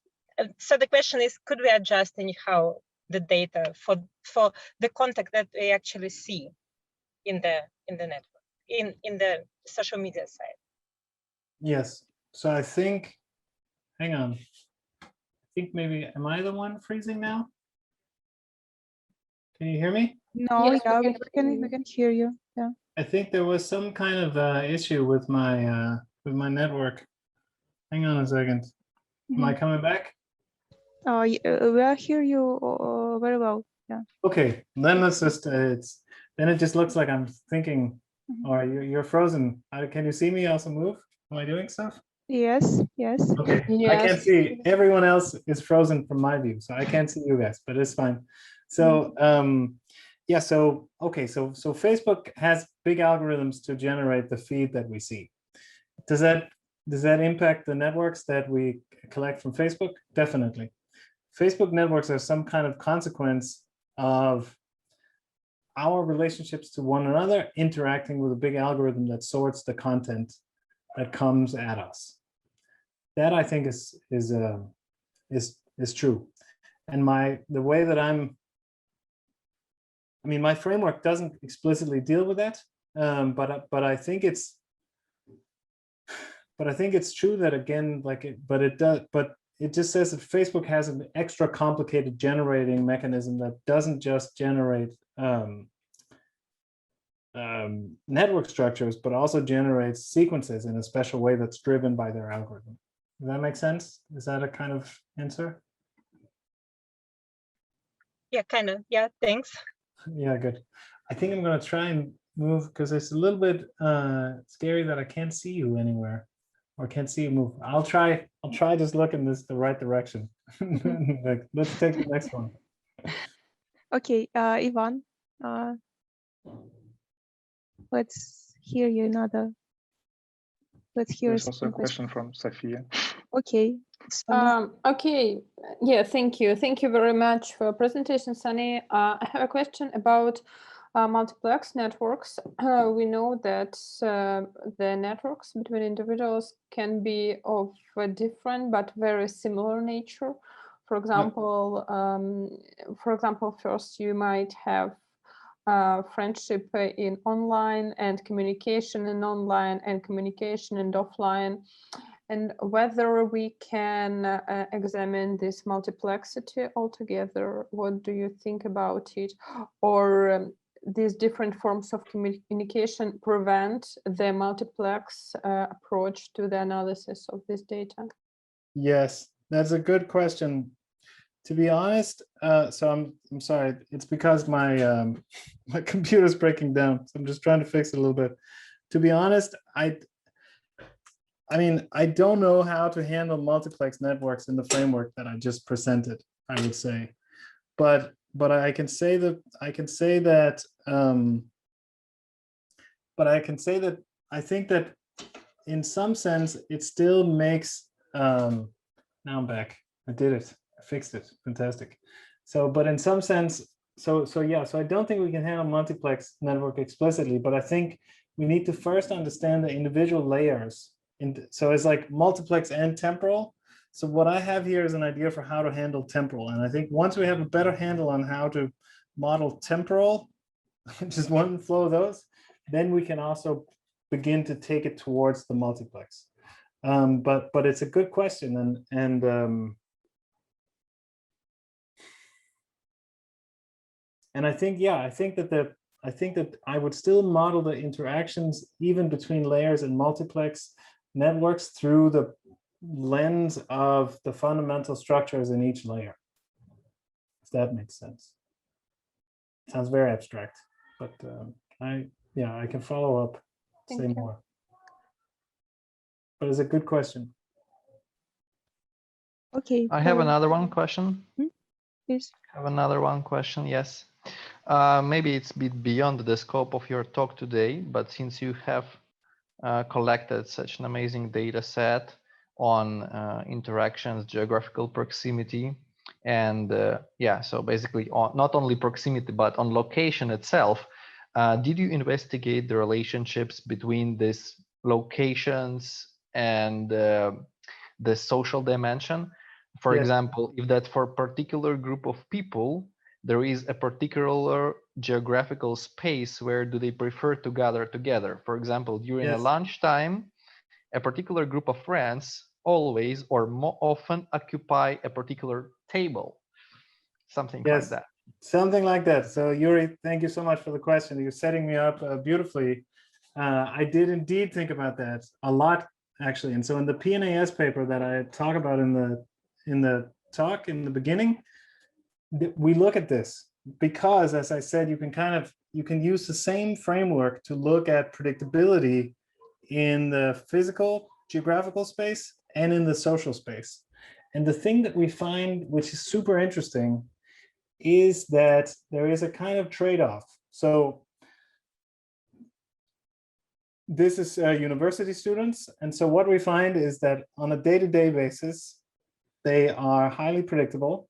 so the question is, could we adjust anyhow the data for the content that we actually see in the network, in the social media side? Yes. So I think, hang on. I think maybe, am I the one freezing now? Can you hear me? No, Yes, yeah, we we can hear you. Yeah. I think there was some kind of issue with my network. Hang on a second. Am I coming back? We hear you very well. Yeah. Okay, then let's just then it just looks like I'm thinking, or you're frozen. Can you see me also move? Am I doing stuff? Yes. Okay, I Yes. can't see. Everyone else is frozen from my view, so I can't see you guys, but it's fine. So yeah, so okay, so Facebook has big algorithms to generate the feed that we see. Does that impact the networks that we collect from Facebook? Definitely. Facebook networks are some kind of consequence of our relationships to one another interacting with a big algorithm that sorts the content that comes at us. That I think is true. And the way that my framework doesn't explicitly deal with that, but I think it's true that again, it just says that Facebook has an extra complicated generating mechanism that doesn't just generate network structures, but also generates sequences in a special way that's driven by their algorithm. Does that make sense? Is that a kind of answer? Yeah, kind of. Yeah, thanks. Yeah, good. I think I'm going to try and move because it's a little bit scary that I can't see you anywhere or can't see you move. I'll try just look in the right direction. Let's take the next one. Okay, Ivan, let's hear you another. Let's hear. There's also a question from Sophia. Okay. Okay, yeah, thank you. Thank you very much for your presentation, Sune. I have a question about multiplex networks. We know that the networks between individuals can be of a different but very similar nature. For example, first you might have friendship in online and communication in online and communication and offline. And whether we can examine this multiplexity altogether, what do you think about it? Or these different forms of communication prevent the multiplex approach to the analysis of this data? Yes, that's a good question. To be honest, so I'm sorry. It's because my my computer's breaking down. So I'm just trying to fix it a little bit. To be honest, I mean, I don't know how to handle multiplex networks in the framework that I just presented, I would say, but I can say that but I can say that I think that in some sense it still makes. Now I'm back. I did it. I fixed it. Fantastic. So, but in some sense, so I don't think we can handle multiplex network explicitly, but I think we need to first understand the individual layers. So it's like multiplex and temporal. So what I have here is an idea for how to handle temporal. And I think once we have a better handle on how to model temporal, just one flow of those, then we can also begin to take it towards the multiplex. But it's a good question, and I think, yeah, I think that I would still model the interactions even between layers and multiplex networks through the lens of the fundamental structures in each layer, if that makes sense. Sounds very abstract, but I can follow up, say more. But it's a good question. Okay. I have another one question. Please. Have another one question, yes. Maybe it's a bit beyond the scope of your talk today, but since you have collected such an amazing data set on interactions, geographical proximity, and so basically on, not only proximity, but on location itself, did you investigate the relationships between these locations and the social dimension? For Yes. example, if that for a particular group of people, there is a particular geographical space where do they prefer to gather together? For example, during a lunchtime, a particular group of friends always or more often occupy a particular table, something like that. Something like that. So Yuri, thank you so much for the question. You're setting me up beautifully. I did indeed think about that a lot, actually. And so in the PNAS paper that I talk about in the talk in the beginning, we look at this because, as I said, you can use the same framework to look at predictability in the physical geographical space and in the social space. And the thing that we find, which is super interesting, is that there is a kind of trade-off. So this is university students. And so what we find is that on a day-to-day basis, they are highly predictable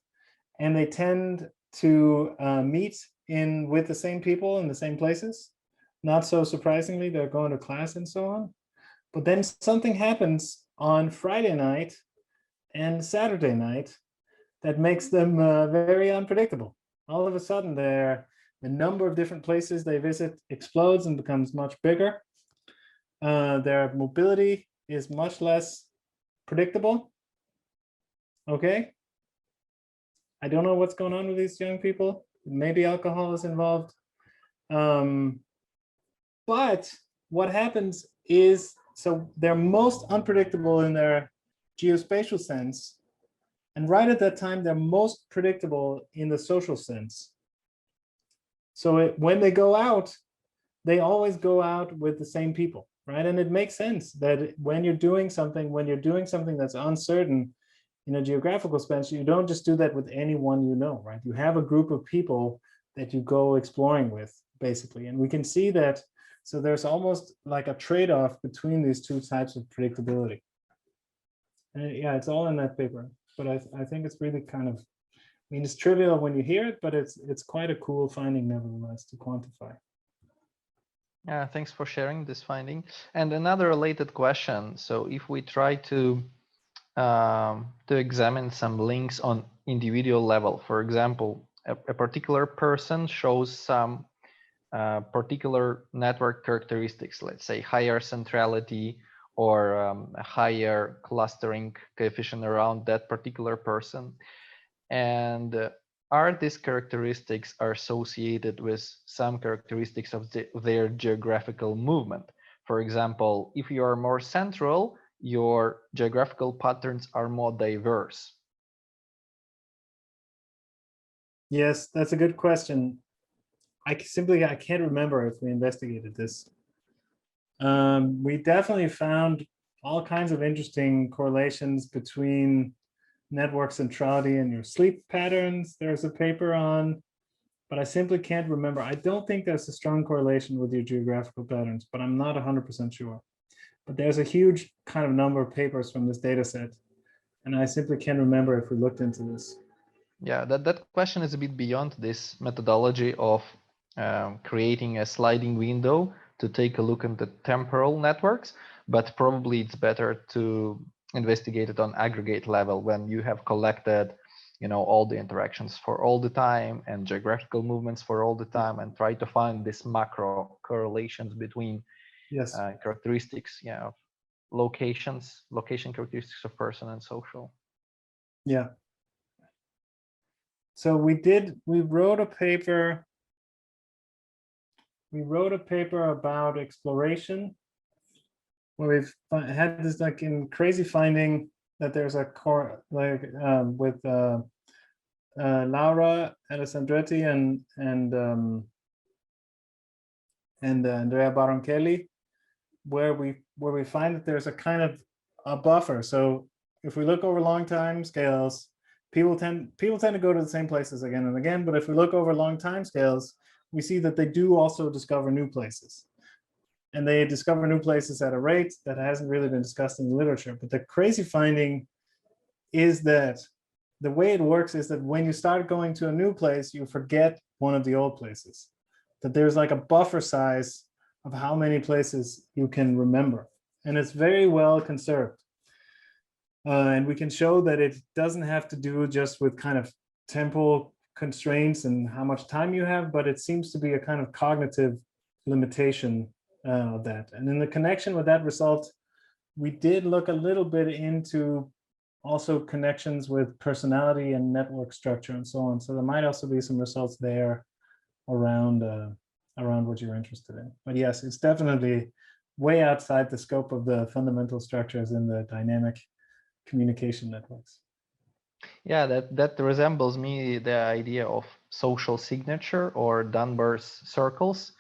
and they tend to meet with the same people in the same places. Not so surprisingly, they're going to class and so on. But then something happens on Friday night and Saturday night that makes them very unpredictable. All of a sudden, the number of different places they visit explodes and becomes much bigger. Their mobility is much less predictable. Okay. I don't know what's going on with these young people. Maybe alcohol is involved. But what happens is, so they're most unpredictable in their geospatial sense. And right at that time, they're most predictable in the social sense. So when they go out, they always go out with the same people, right? And it makes sense that when you're doing something that's uncertain in a geographical space, you don't just do that with anyone you know, right? You have a group of people that you go exploring with, basically. And we can see that, so there's almost like a trade-off between these two types of predictability. And yeah, it's all in that paper, but I think it's really kind of, I mean, it's trivial when you hear it, but it's quite a cool finding nevertheless to quantify. Yeah, thanks for sharing this finding. And another related question. So if we try to examine some links on individual level, for example, a particular person shows some particular network characteristics, let's say higher centrality or a higher clustering coefficient around that particular person. And are these characteristics are associated with some characteristics of their geographical movement? For example, if you are more central, your geographical patterns are more diverse. Yes, that's a good question. I can't remember if we investigated this. We definitely found all kinds of interesting correlations between network centrality and your sleep patterns. There's a paper on, but I simply can't remember. I don't think there's a strong correlation with your geographical patterns, but I'm not 100% sure. But there's a huge kind of number of papers from this data set, and I simply can't remember if we looked into this. Yeah, that question is a bit beyond this methodology of creating a sliding window to take a look at the temporal networks, but probably it's better to investigate it on aggregate level when you have collected, you know, all the interactions for all the time and geographical movements for all the time, and try to find this macro correlations between Yes. characteristics, yeah, of location characteristics of person and social. Yeah. So we wrote a paper. We wrote a paper about exploration, where we've had this like in crazy finding that there's a core like with Laura Alessandretti and Andrea Baronchelli, where we find that there's a kind of a buffer. So if we look over long time scales, people tend to go to the same places again and again. But if we look over long time scales, we see that they do also discover new places. And they discover new places at a rate that hasn't really been discussed in the literature. But the crazy finding is that the way it works is that when you start going to a new place, you forget one of the old places. That there's like a buffer size of how many places you can remember. And it's very well conserved. And we can show that it doesn't have to do just with kind of temporal constraints and how much time you have, but it seems to be a kind of cognitive limitation of that. And in the connection with that result, we did look a little bit into also connections with personality and network structure and so on. So there might also be some results there around what you're interested in. But yes, it's definitely way outside the scope of the fundamental structures in the dynamic communication networks. Yeah, that resembles me the idea of social signature or Dunbar's circles,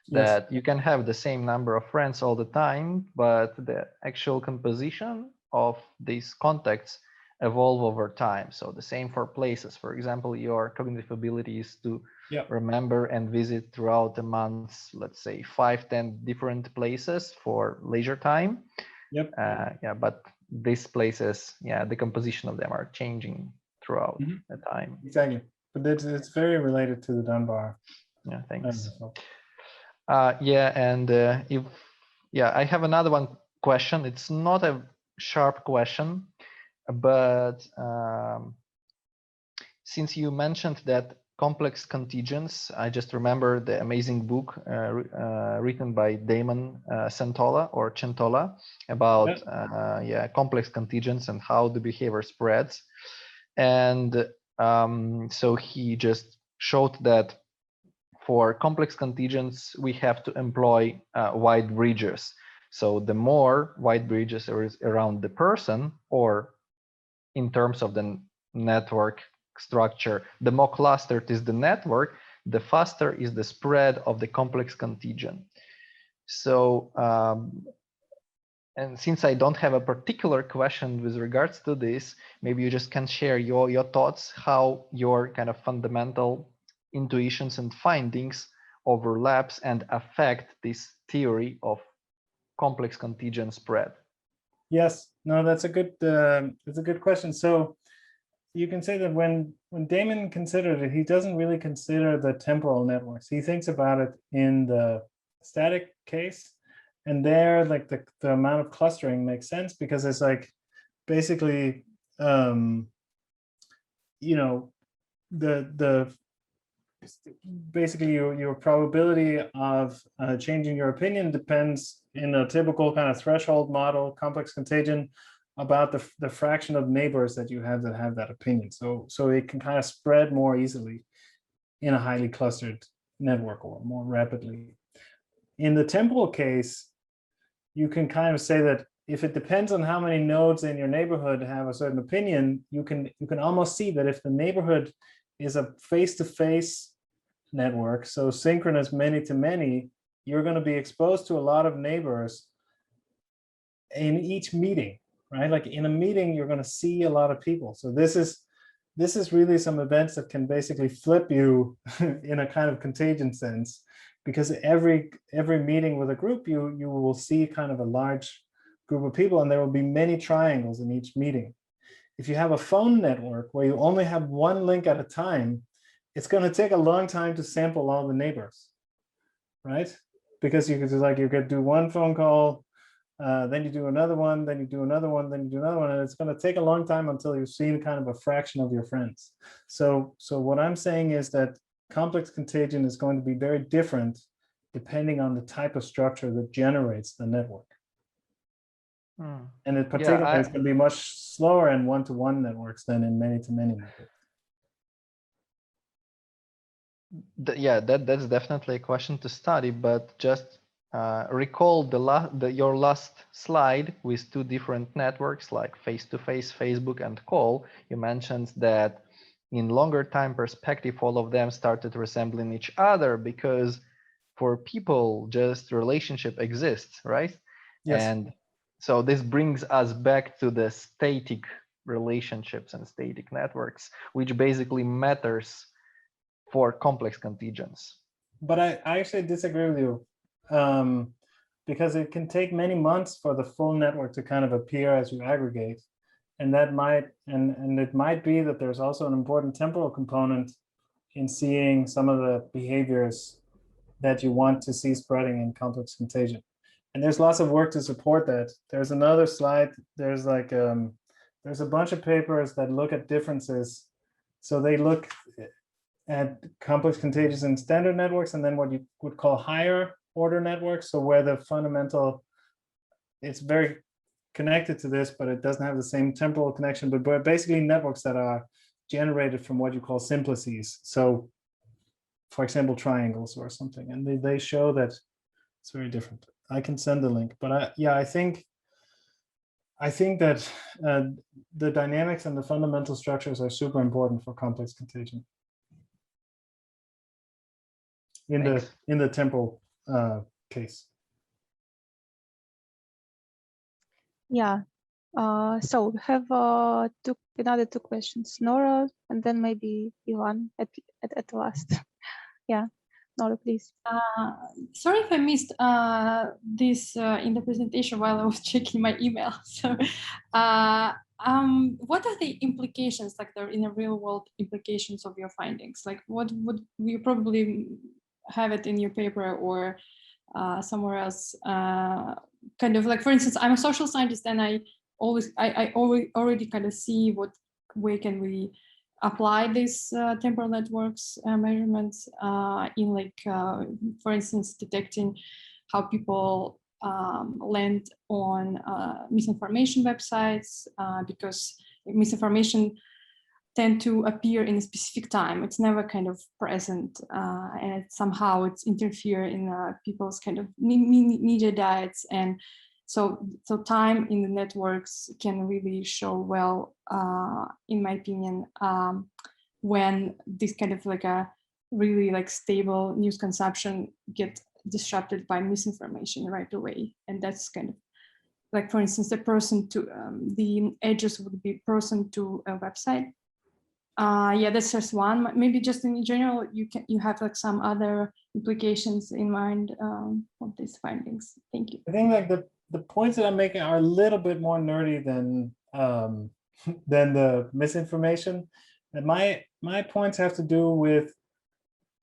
that you can have the same number of friends all the time, but the actual composition of these contacts evolve over time. So the same for places. For example, your cognitive ability is to remember and visit throughout the months, let's say 5-10 different places for leisure time. Yeah, but these places, yeah, the composition of them are changing throughout the time. Exactly, but it's very related to the Dunbar. Yeah, thanks. Yeah, and I have another question. It's not a sharp question, but since you mentioned that complex contingents, I just remember the amazing book written by Damon Centola about complex contingents and how the behavior spreads. And so he just showed that for complex contingents, we have to employ wide bridges. So the more wide bridges there is around the person, or in terms of the network structure, the more clustered is the network, the faster is the spread of the complex contingent. So, and since I don't have a particular question with regards to this, maybe you just can share your thoughts, how your kind of fundamental intuitions and findings overlaps and affect this theory of complex contingent spread. Yes, no, that's a good question. So you can say that when Damon considered it, he doesn't really consider the temporal networks. He thinks about it in the static case, and there, like the amount of clustering makes sense because it's like basically, you know, basically your probability of changing your opinion depends in a typical kind of threshold model, complex contagion, about the fraction of neighbors that you have that opinion. So it can kind of spread more easily in a highly clustered network or more rapidly. In the temporal case, you can kind of say that if it depends on how many nodes in your neighborhood have a certain opinion, you can almost see that if the neighborhood is a face-to-face network, so synchronous many-to-many, you're going to be exposed to a lot of neighbors in each meeting, right? Like in a meeting, you're going to see a lot of people. So this is this is really some events that can basically flip you in a kind of contagion sense, because every meeting with a group, you will see kind of a large group of people, and there will be many triangles in each meeting. If you have a phone network where you only have one link at a time, it's going to take a long time to sample all the neighbors, right? Because you could do one phone call, then you do another one, then you do another one, then you do another one, and it's going to take a long time until you've seen kind of a fraction of your friends. So what I'm saying is that complex contagion is going to be very different depending on the type of structure that generates the network. And in particular, it's going to be much slower in one-to-one networks than in many-to-many networks. Yeah, that's definitely a question to study, but just recall your last slide with two different networks like face-to-face, Facebook, and call. You mentioned that in longer time perspective, all of them started resembling each other because for people, just relationship exists, right? Yes. And so this brings us back to the static relationships and static networks, which basically matters for complex contingents. But I actually disagree with you, because it can take many months for the full network to kind of appear as you aggregate. And that might, and it might be that there's also an important temporal component in seeing some of the behaviors that you want to see spreading in complex contagion. And there's lots of work to support that. There's another slide. There's like, there's a bunch of papers that look at differences. So they look at complex contagions in standard networks, and then what you would call higher order networks. So where the fundamental, it's very connected to this, but it doesn't have the same temporal connection, but basically networks that are generated from what you call simplices. So for example, triangles or something, and they show that it's very different. I can send the link, but I think that the dynamics and the fundamental structures are super important for complex contagion in the temporal case. Yeah. So we have another two questions, Nora, and then maybe Ivan at last. Yeah, Nora, please. Sorry if I missed this in the presentation while I was checking my email. So, what are the implications, like the in the real world implications of your findings? Like, what would you probably have it in your paper or somewhere else? Kind of like, for instance, I'm a social scientist, and I already kind of see what way can we apply these temporal networks measurements in, like, for instance, detecting how people land on misinformation websites, because misinformation tend to appear in a specific time. It's never kind of present, and somehow it's interfere in people's kind of media diets. And so time in the networks can really show well, in my opinion, when this kind of like a really like stable news consumption get disrupted by misinformation right away. And that's kind of like, for instance, the address would be person to a website. Yeah, that's just one. Maybe just in general, you have like some other implications in mind of these findings. Thank you. I think like the points that I'm making are a little bit more nerdy than the misinformation. And my points have to do with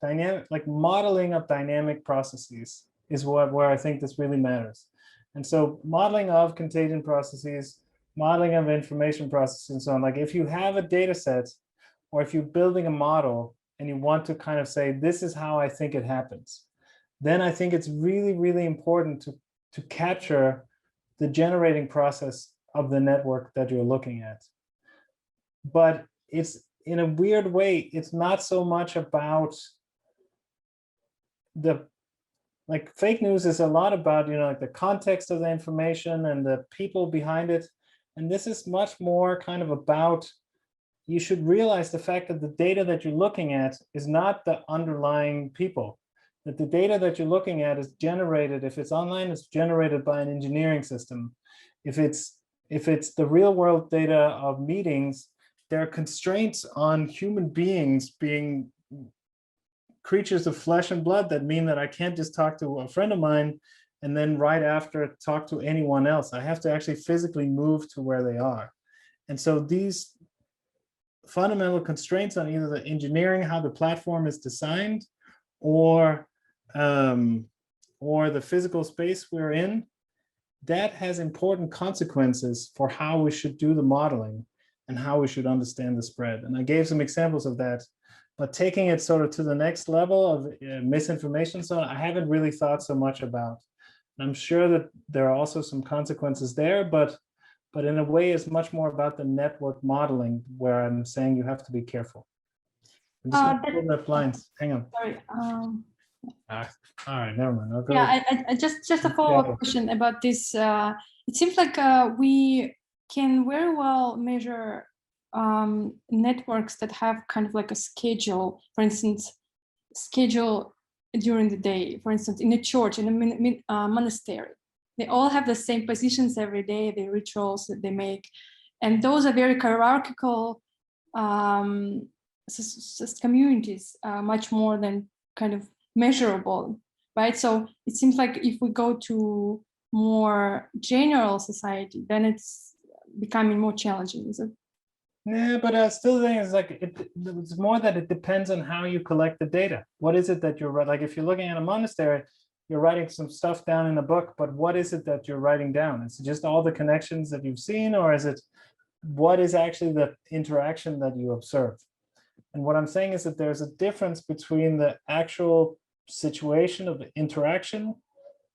dynamic, like modeling of dynamic processes is where I think this really matters. And so modeling of contagion processes, modeling of information processes, and so on. Like if you have a data set, or if you're building a model and you want to kind of say, this is how I think it happens, then I think it's really, really important to capture the generating process of the network that you're looking at. But it's, in a weird way, it's not so much about like fake news is a lot about, like the context of the information and the people behind it. And this is much more kind of about, you should realize the fact that the data that you're looking at is not the underlying people, that the data that you're looking at is generated, if it's online, it's generated by an engineering system. If it's the real world data of meetings, there are constraints on human beings being creatures of flesh and blood that mean that I can't just talk to a friend of mine and then right after talk to anyone else. I have to actually physically move to where they are. And so these fundamental constraints on either the engineering, how the platform is designed, or the physical space we're in, that has important consequences for how we should do the modeling and how we should understand the spread. And I gave some examples of that, but taking it sort of to the next level of misinformation, so I haven't really thought so much about. And I'm sure that there are also some consequences there, but in a way it's much more about the network modeling where I'm saying you have to be careful. I'm just gonna pull that blinds. Hang on. Sorry. All right, never mind. I'll go. Yeah, I just a follow-up question about this. It seems like we can very well measure networks that have kind of like a schedule, for instance, schedule during the day, for instance, in a church, in a monastery. They all have the same positions every day, the rituals that they make. And those are very hierarchical communities, much more than kind of measurable, right? So it seems like if we go to more general society, then it's becoming more challenging, is it? Yeah, but still the thing is like, it's more that it depends on how you collect the data. What is it that you're, like if you're looking at a monastery, you're writing some stuff down in a book, but what is it that you're writing down? Is it just all the connections that you've seen, or is it, what is actually the interaction that you observe? And what I'm saying is that there's a difference between the actual situation of the interaction,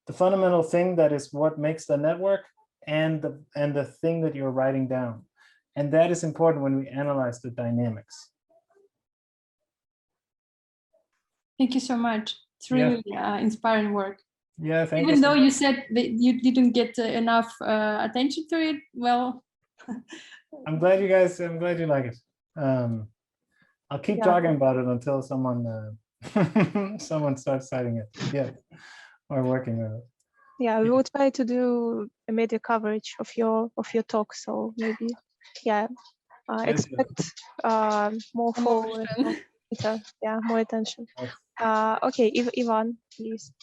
the fundamental thing that is what makes the network, and the thing that you're writing down. And that is important when we analyze the dynamics. Thank you so much. It's really inspiring work. Yeah, thank you. Even though you said that you didn't get enough attention to it, well. I'm glad you like it. I'll keep talking about it until someone someone starts citing it. Yeah, or working with it. Yeah, we will try to do a media coverage of your talk. So maybe, expect more followers. More attention. Okay, Ivan, please.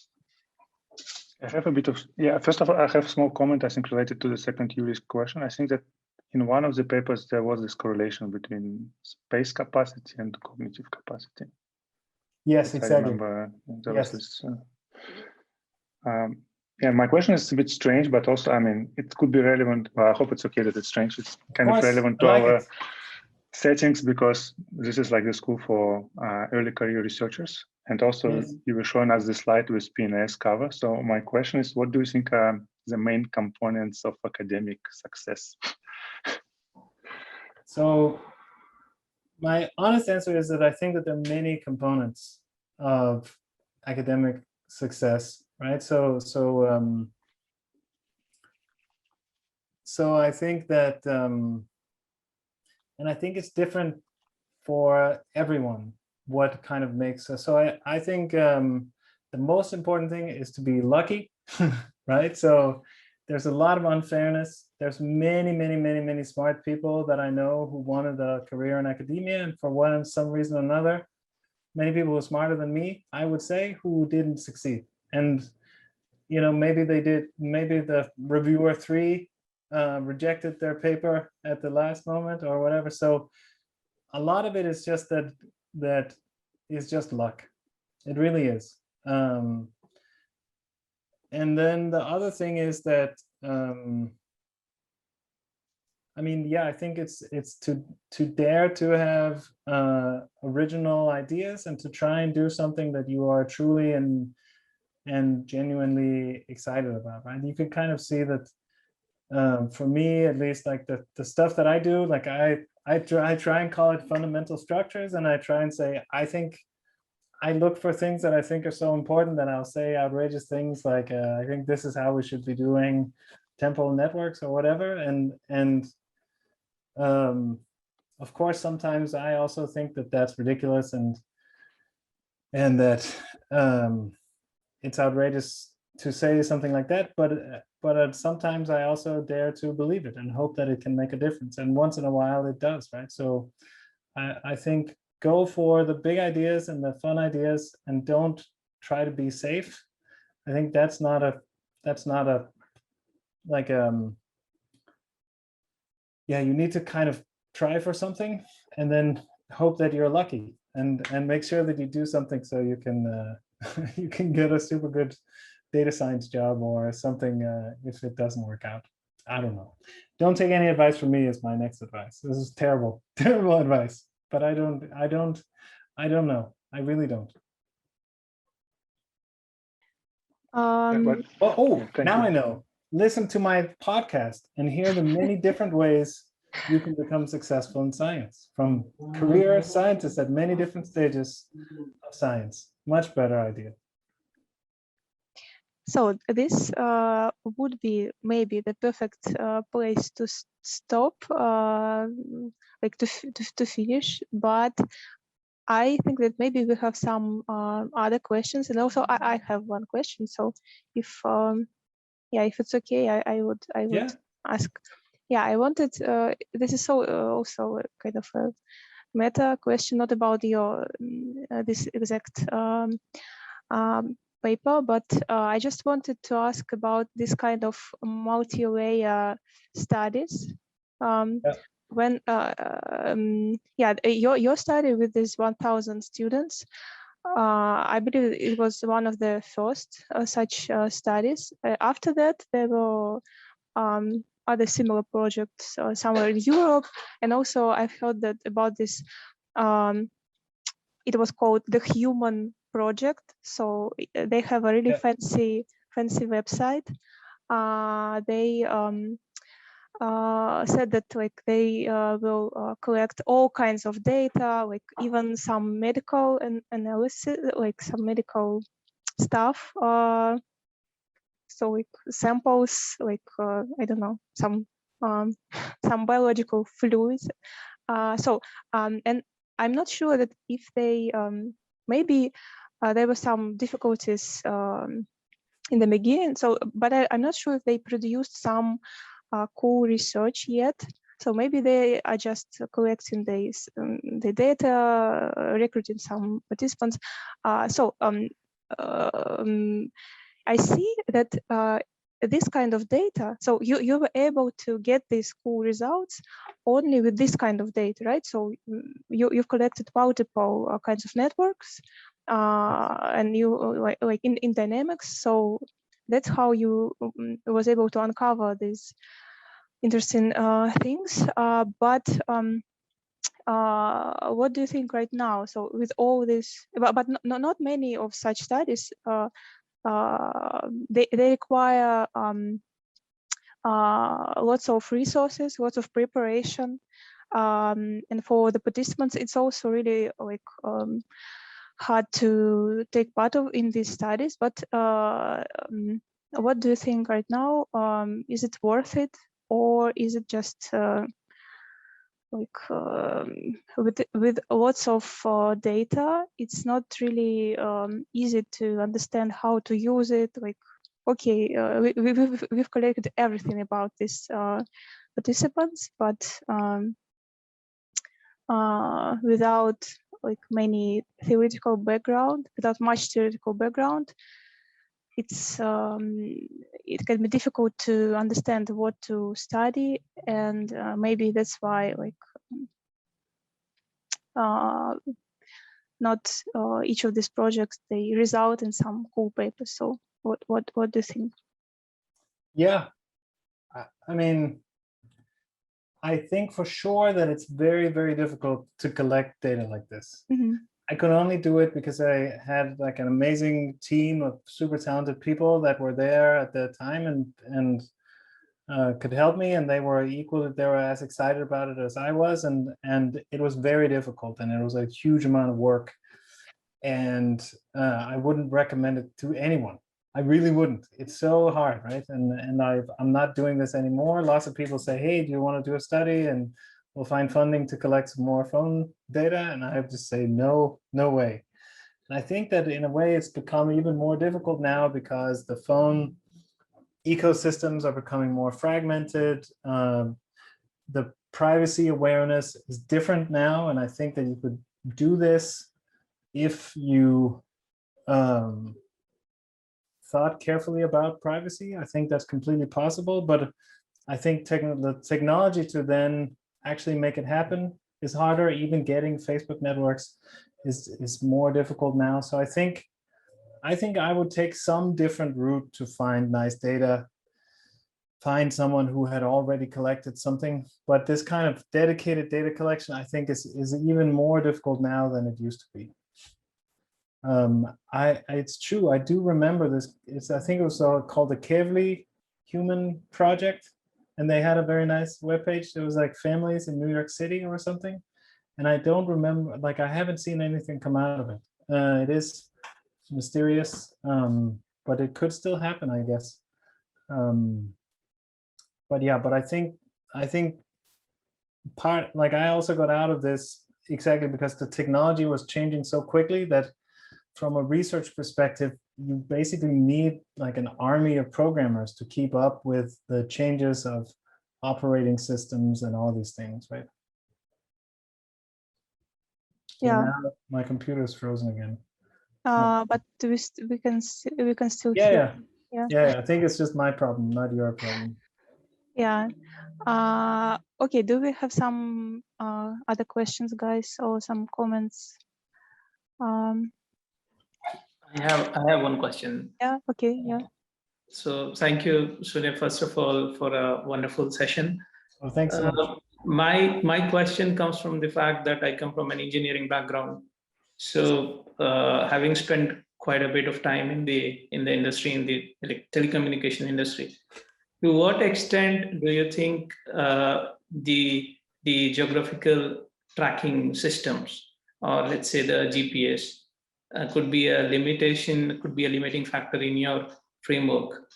I have a bit of, first of all, I have a small comment, I think, related to the second Yuri's question. I think that in one of the papers, there was this correlation between space capacity and cognitive capacity. Yes, exactly. I remember there was this. My question is a bit strange, but also, I mean, it could be relevant. Well, I hope it's okay that it's strange. It's kind of relevant to our settings, because this is like the school for early career researchers. And also you were showing us the slide with PNAS cover. So my question is, what do you think are the main components of academic success? So my honest answer is that I think that there are many components of academic success, right? So I think that, and I think it's different for everyone, what kind of makes us. So I think the most important thing is to be lucky, right? So there's a lot of unfairness. There's many smart people that I know who wanted a career in academia, and for some reason or another, many people were smarter than me, I would say, who didn't succeed. And maybe they did. Maybe the reviewer 3 rejected their paper at the last moment or whatever. So a lot of it is just that is just luck. It really is. And then the other thing is that I think it's to dare to have original ideas and to try and do something that you are truly and genuinely excited about, right? You can kind of see that for me, at least, like the stuff that I do, like I try and call it fundamental structures, and I try and say, I look for things that I think are so important that I'll say outrageous things like, I think this is how we should be doing temporal networks or whatever. And of course, sometimes I also think that that's ridiculous and that it's outrageous say something like that, but sometimes I also dare to believe it and hope that it can make a difference. And once in a while it does, right? So I think go for the big ideas and the fun ideas, and don't try to be safe. I think that's not a like yeah, you need to kind of try for something and then hope that you're lucky, and make sure that you do something so you can you can get a super good data science job or something if it doesn't work out. I don't know. Don't take any advice from me is my next advice. This is terrible, terrible advice. But I don't know. I really don't. Now I know. Listen to my podcast and hear the many different ways you can become successful in science, from career scientists at many different stages of science. Much better idea. So this would be maybe the perfect place to stop, like to finish. But I think that maybe we have some other questions, and also I have one question. So if yeah, if it's okay, I would ask. Yeah, I wanted. This is so also a kind of a meta question, not about your this exact paper, but I just wanted to ask about this kind of multi-layer studies. When yeah, your study with these 1,000 students, I believe it was one of the first such studies. After that, there were other similar projects somewhere in Europe, and also I've heard that about this. It was called the Human Project. So they have a really fancy website. They said that like they will collect all kinds of data, like even some medical analysis, like some medical stuff. So like samples, like I don't know, some biological fluids. And I'm not sure that if they maybe there were some difficulties in the beginning. So, but I'm not sure if they produced some cool research yet. So maybe they are just collecting the data, recruiting some participants. I see that this kind of data, so you were able to get these cool results only with this kind of data, right? So you've collected multiple kinds of networks, and you like in dynamics. So that's how you was able to uncover these interesting things. But what do you think right now? So with all this, but not many of such studies. They require lots of resources, lots of preparation, and for the participants, it's also really like hard to take part in these studies. But what do you think right now? Is it worth it, or is it just with lots of data, it's not really easy to understand how to use it? Like, okay, we've collected everything about these participants, but without like many theoretical background, without much theoretical background, it's it can be difficult to understand what to study, and maybe that's why like not each of these projects they result in some cool papers. So what do you think? Yeah, I mean, I think for sure that it's very, very difficult to collect data like this. Mm-hmm. I could only do it because I had like an amazing team of super talented people that were there at the time and could help me, and they were as excited about it as I was, and it was very difficult, and it was a huge amount of work, and I wouldn't recommend it to anyone. I really wouldn't. It's so hard, right? And I'm not doing this anymore. Lots of people say, hey, do you want to do a study? And we'll find funding to collect some more phone data. And I have to say, no way. I think that in a way it's become even more difficult now because the phone ecosystems are becoming more fragmented. The privacy awareness is different now, and I think that you could do this if you thought carefully about privacy. I think that's completely possible, but I think the technology to then actually make it happen is harder. Even getting Facebook networks is more difficult now. So I think I would take some different route to find nice data, find someone who had already collected something. But this kind of dedicated data collection, I think, is even more difficult now than it used to be. It's true. I do remember this. I think it was called the Kevli Human Project, and they had a very nice webpage. It was like families in New York City or something. And I don't remember, like, I haven't seen anything come out of it. It is mysterious, but it could still happen, I guess. But yeah, but I think I also got out of this exactly because the technology was changing so quickly that from a research perspective, you basically need like an army of programmers to keep up with the changes of operating systems and all these things, right? So Yeah. now my computer is frozen again. But we can still Yeah, hear. yeah. I think it's just my problem, not your problem. Yeah. Okay. Do we have some other questions, guys, or some comments? I have one question. Yeah. Okay. Yeah. So thank you, Sune, first of all, for a wonderful session. Well, thanks so much. My question comes from the fact that I come from an engineering background. So having spent quite a bit of time in the industry, in the telecommunication industry, to what extent do you think the geographical tracking systems, or let's say the GPS, could be a limitation, could be a limiting factor in your framework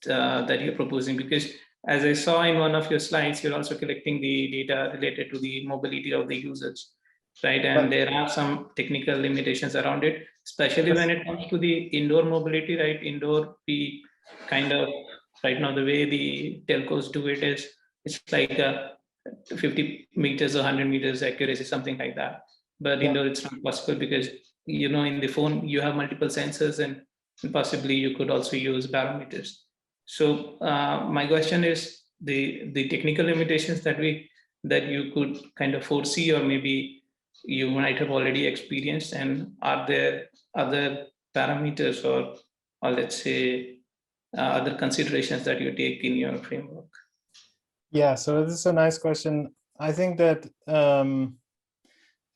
that you're proposing? Because as I saw in one of your slides, you're also collecting the data related to the mobility of the users, right? And there are some technical limitations around it, especially when it comes to the indoor mobility, right? Indoor, we kind of, right now, the way the telcos do it is, it's like 50 meters or 100 meters accuracy, something like that. But indoor, it's not possible because, you know, in the phone, you have multiple sensors, and possibly you could also use barometers. So my question is the technical limitations that you could kind of foresee, or maybe you might have already experienced, and are there other parameters or let's say other considerations that you take in your framework? Yeah, so this is a nice question. I think that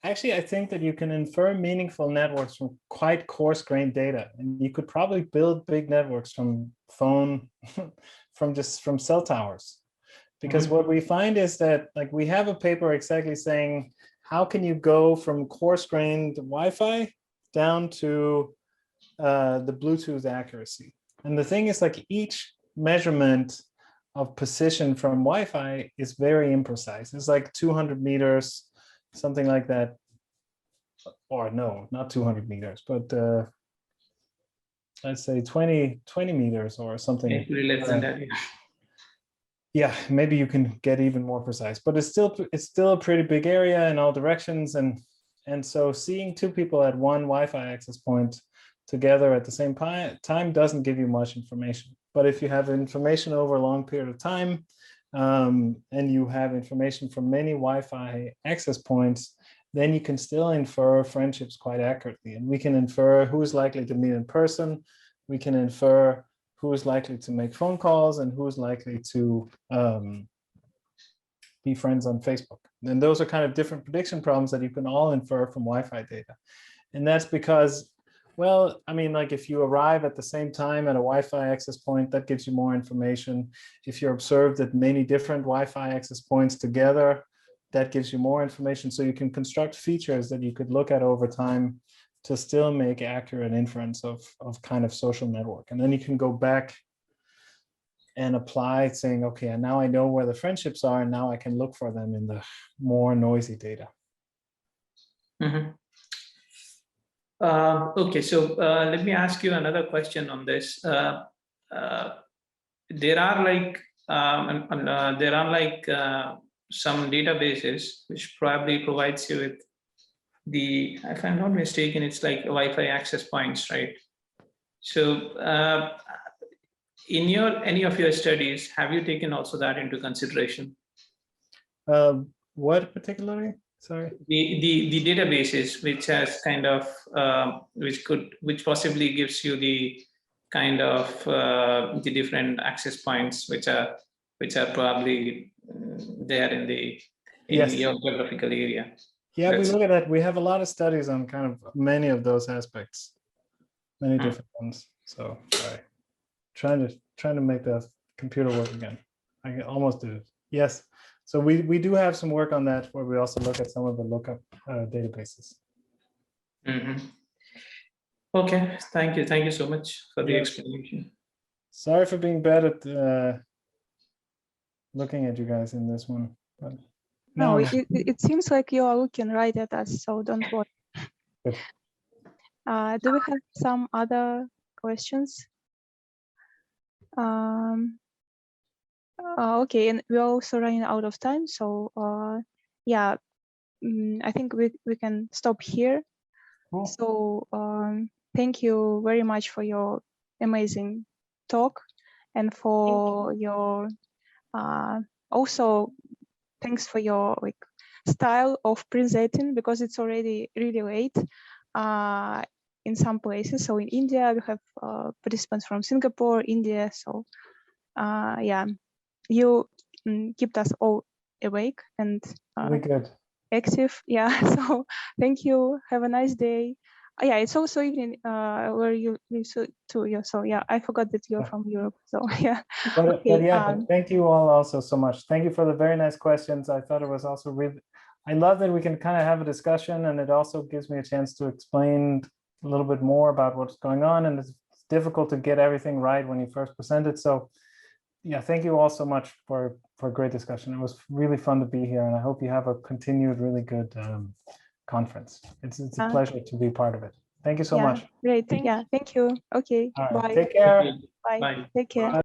actually, I think that you can infer meaningful networks from quite coarse-grained data, and you could probably build big networks from from cell towers. Because what we find is that, like, we have a paper exactly saying, how can you go from coarse-grained Wi-Fi down to the Bluetooth accuracy? And the thing is, like, each measurement of position from Wi-Fi is very imprecise. It's like 200 meters, something like that. Or no, not 200 meters, but let's say 20 meters or something. Maybe less than that. Yeah, maybe you can get even more precise, but it's still a pretty big area in all directions, and so seeing two people at one Wi-Fi access point together at the same time doesn't give you much information. But if you have information over a long period of time, and you have information from many Wi-Fi access points, then you can still infer friendships quite accurately, and we can infer who is likely to meet in person. We can infer who is likely to make phone calls and who is likely to be friends on Facebook. And those are kind of different prediction problems that you can all infer from Wi-Fi data. And that's because, well, I mean, like, if you arrive at the same time at a Wi-Fi access point, that gives you more information. If you're observed at many different Wi-Fi access points together, that gives you more information. So you can construct features that you could look at over time to still make accurate inference of kind of social network. And then you can go back and apply, saying, okay, and now I know where the friendships are, and now I can look for them in the more noisy data. Mm-hmm. Okay, so let me ask you another question on this. There are like some databases which probably provides you with the, if I'm not mistaken, it's like Wi-Fi access points, right? So in any of your studies, have you taken also that into consideration? What particularly? Sorry. The databases which has kind of which possibly gives you the kind of the different access points which are probably there in Yes. your geographical area. Yeah, we look at that. We have a lot of studies on kind of many of those aspects, many different ones. So sorry, trying to make the computer work again. I almost did it. Yes. So we do have some work on that where we also look at some of the lookup databases. Mm-hmm. Okay, thank you so much for the explanation. Sorry for being bad at looking at you guys in this one. But no, it seems like you are looking right at us, so don't worry. Good. Do we have some other questions? Okay, and we're also running out of time, so yeah, I think we can stop here. Cool. So thank you very much for your amazing talk, and for your also thanks for your style of presenting, because it's already really late in some places. So in India we have participants from Singapore, India. So yeah, you kept us all awake and active. Yeah, so thank you. Have a nice day. Yeah, it's also evening where you live too. Yeah, so yeah, I forgot that you're from Europe. So yeah. But thank you all also so much. Thank you for the very nice questions. I thought it was also really, I love that we can kind of have a discussion, and it also gives me a chance to explain a little bit more about what's going on. And it's difficult to get everything right when you first present it. So yeah, thank you all so much for a great discussion. It was really fun to be here, and I hope you have a continued really good conference. It's a pleasure to be part of it. Thank you so much. Great. Thank you. Okay. All right. Bye. Take care. Bye. Take care.